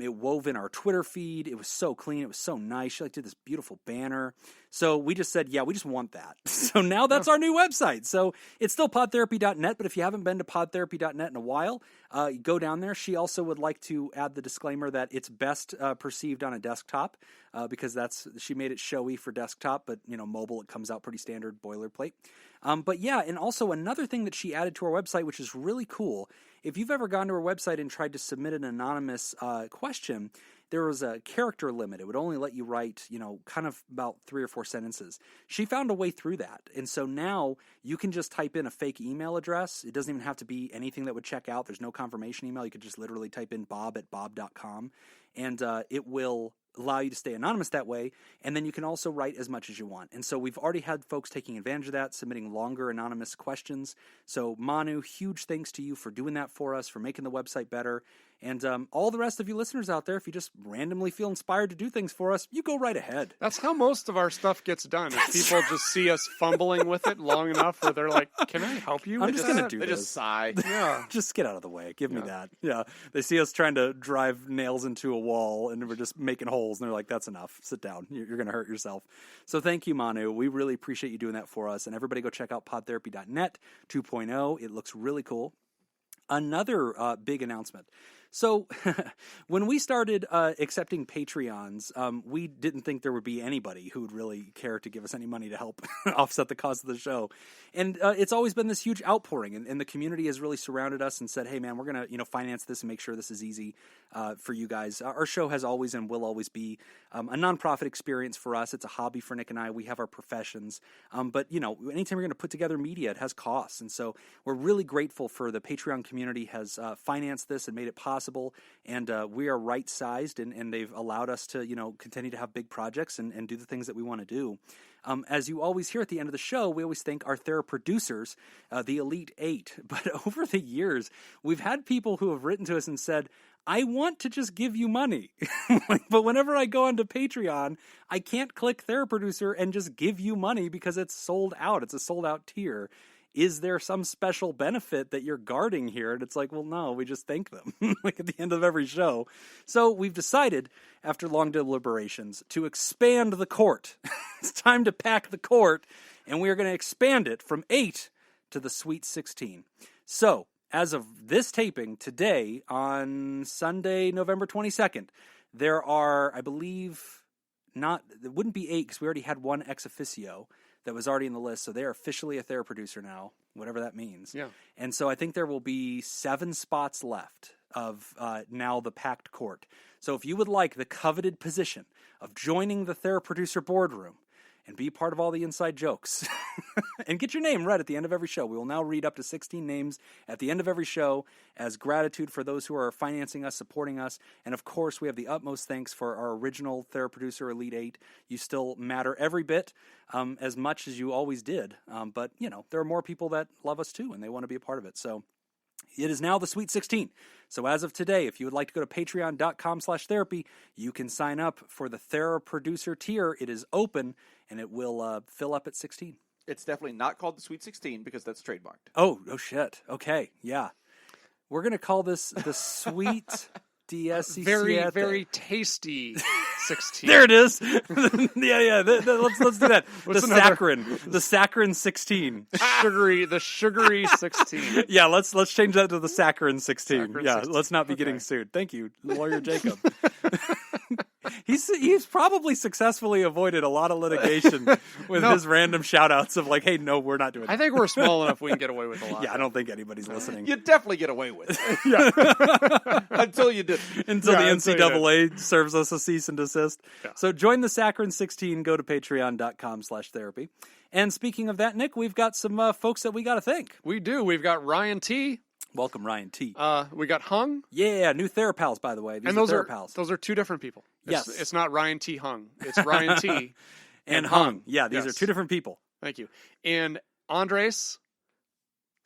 It wove in our Twitter feed. It was so clean. It was so nice. She did this beautiful banner. So we just said, yeah, we just want that. So now that's our new website. So it's still podtherapy.net, but if you haven't been to podtherapy.net in a while, go down there. She also would like to add the disclaimer that it's best perceived on a desktop because she made it showy for desktop, but mobile, it comes out pretty standard boilerplate. But yeah, and also another thing that she added to our website, which is really cool. If you've ever gone to her website and tried to submit an anonymous question, there was a character limit. It would only let you write, kind of about 3 or 4 sentences. She found a way through that. And so now you can just type in a fake email address. It doesn't even have to be anything that would check out. There's no confirmation email. You could just literally type in bob@bob.com, and it will allow you to stay anonymous that way, and then you can also write as much as you want. And so we've already had folks taking advantage of that, submitting longer anonymous questions. So Manu, huge thanks to you for doing that for us, for making the website better. And all the rest of you listeners out there, if you just randomly feel inspired to do things for us, you go right ahead. That's how most of our stuff gets done. If people just see us fumbling with it long enough where they're like, can I help you? I'm just going to do this. They just sigh. Yeah. Just get out of the way. Give me that. Yeah. They see us trying to drive nails into a wall and we're just making holes. And they're like, that's enough. Sit down. You're going to hurt yourself. So thank you, Manu. We really appreciate you doing that for us. And everybody go check out podtherapy.net 2.0. It looks really cool. Another big announcement. So when we started accepting Patreons, we didn't think there would be anybody who would really care to give us any money to help offset the cost of the show. And it's always been this huge outpouring, and the community has really surrounded us and said, hey, man, we're going to finance this and make sure this is easy for you guys. Our show has always and will always be a nonprofit experience for us. It's a hobby for Nick and I. We have our professions. But, anytime we're going to put together media, it has costs. And so we're really grateful for the Patreon community has financed this and made it possible. And we are right-sized, and they've allowed us to, continue to have big projects and do the things that we want to do. As you always hear at the end of the show, we always thank our theraproducers, the Elite 8. But over the years, we've had people who have written to us and said, I want to just give you money. But whenever I go onto Patreon, I can't click Theraproducer and just give you money because it's sold out. It's a sold-out tier. Is there some special benefit that you're guarding here? And it's like, well, no, we just thank them at the end of every show. So we've decided, after long deliberations, to expand the court. It's time to pack the court, and we are going to expand it from 8 to the Sweet 16. So as of this taping today, on Sunday, November 22nd, there are, I believe, it wouldn't be 8 because we already had one ex officio that was already in the list, so they are officially a theraproducer now, whatever that means. Yeah. And so I think there will be 7 spots left of now the packed court. So if you would like the coveted position of joining the theraproducer boardroom and be part of all the inside jokes and get your name read at the end of every show. We will now read up to 16 names at the end of every show as gratitude for those who are financing us, supporting us. And of course, we have the utmost thanks for our original theraproducer Elite 8. You still matter every bit as much as you always did. But, there are more people that love us too, and they want to be a part of it. So it is now the Sweet 16. So as of today, if you would like to go to patreon.com/therapy, you can sign up for the Theraproducer tier. It is open, and it will fill up at 16. It's definitely not called the Sweet 16 because that's trademarked. Oh shit. Okay, yeah. We're going to call this the Sweet 17. Very tasty 16. There it is. yeah. Let's do that. What's the another? saccharin 16. The sugary 16. Yeah, let's change that to the saccharin 16. Saccharin Yeah, 16. let's not be getting sued. Thank you, lawyer Jacob. He's probably successfully avoided a lot of litigation with his random shout outs of like, hey, no, we're not doing that. I think we're small enough we can get away with a lot. Yeah, I don't think anybody's listening. You definitely get away with it. Until you did. Until the NCAA serves us a cease and desist. Yeah. So join the Saccharin 16. Go to patreon.com/therapy. And speaking of that, Nick, we've got some folks that we got to thank. We do. We've got Ryan T. Welcome, Ryan T. We got Hung. Yeah, new Therapals, by the way. These And those are Therapals. those are two different people. Yes. It's not Ryan T. Hung. It's Ryan T. and Hung. Yeah, these Yes. are two different people. Thank you. And Andres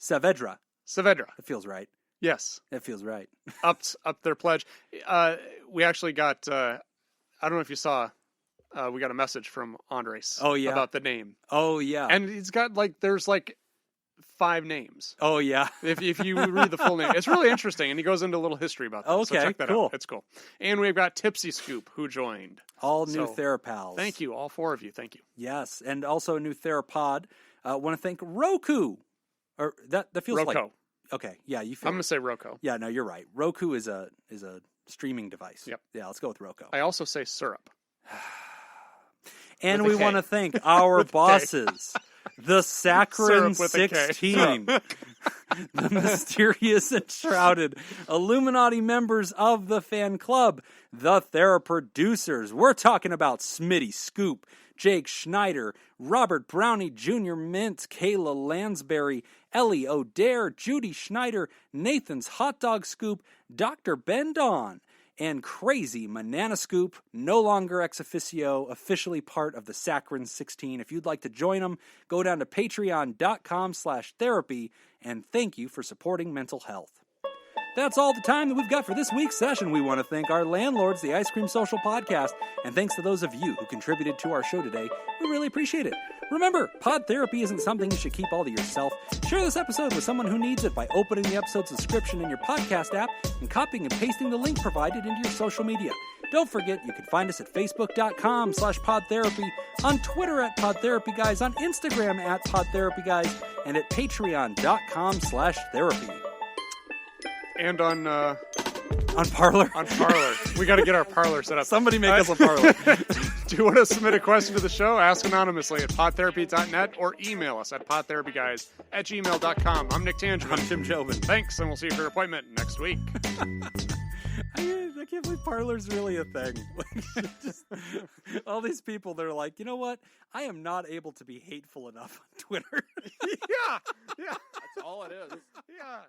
Saavedra. Saavedra. That feels right. Yes. That feels right. Upped their pledge. We actually got, I don't know if you saw, we got a message from Andres. Oh, yeah. About the name. Oh, yeah. And it's got there's 5 names. Oh, yeah. If you read the full name. It's really interesting, and he goes into a little history about that. Okay, so check that cool. out. It's cool. And we've got Tipsy Scoop, who joined. All new So, Therapals. Thank you, all 4 of you. Thank you. Yes, and also a new Therapod. Want to thank Roku. Or that feels Roku. like... Okay, yeah, you feel... I'm going to say Roku. Yeah, no, you're right. Roku is a streaming device. Yep. Yeah, let's go with Roku. I also say syrup. And with a we K. want to thank our bosses, the Saccharin Syrup with a K. 16, the mysterious and shrouded Illuminati members of the fan club, the Theraproducers. We're talking about Smitty Scoop, Jake Schneider, Robert Brownie Jr. Mint, Kayla Lansbury, Ellie O'Dare, Judy Schneider, Nathan's Hot Dog Scoop, Dr. Ben Don, and Crazy Banana Scoop, no longer ex officio, officially part of the Saccharin 16. If you'd like to join them, go down to patreon.com/therapy, and thank you for supporting mental health. That's all the time that we've got for this week's session. We want to thank our landlords, the Ice Cream Social Podcast, and thanks to those of you who contributed to our show today. We really appreciate it. Remember, pod therapy isn't something you should keep all to yourself. Share this episode with someone who needs it by opening the episode subscription in your podcast app and copying and pasting the link provided into your social media. Don't forget, you can find us at facebook.com/podtherapy, on Twitter at PodTherapyGuys, on Instagram at PodTherapyGuys, and at patreon.com/therapy. And on Parler? On Parler. We got to get our Parler set up. Somebody make us a Parler. Do you want to submit a question to the show? Ask anonymously at podtherapy.net or email us at podtherapyguys@gmail.com. I'm Nick Tangent. I'm Jim Jobin. Thanks, and we'll see you for your appointment next week. I can't believe Parler's really a thing. Just, all these people, they're like, you know what? I am not able to be hateful enough on Twitter. Yeah. That's all it is. Yeah.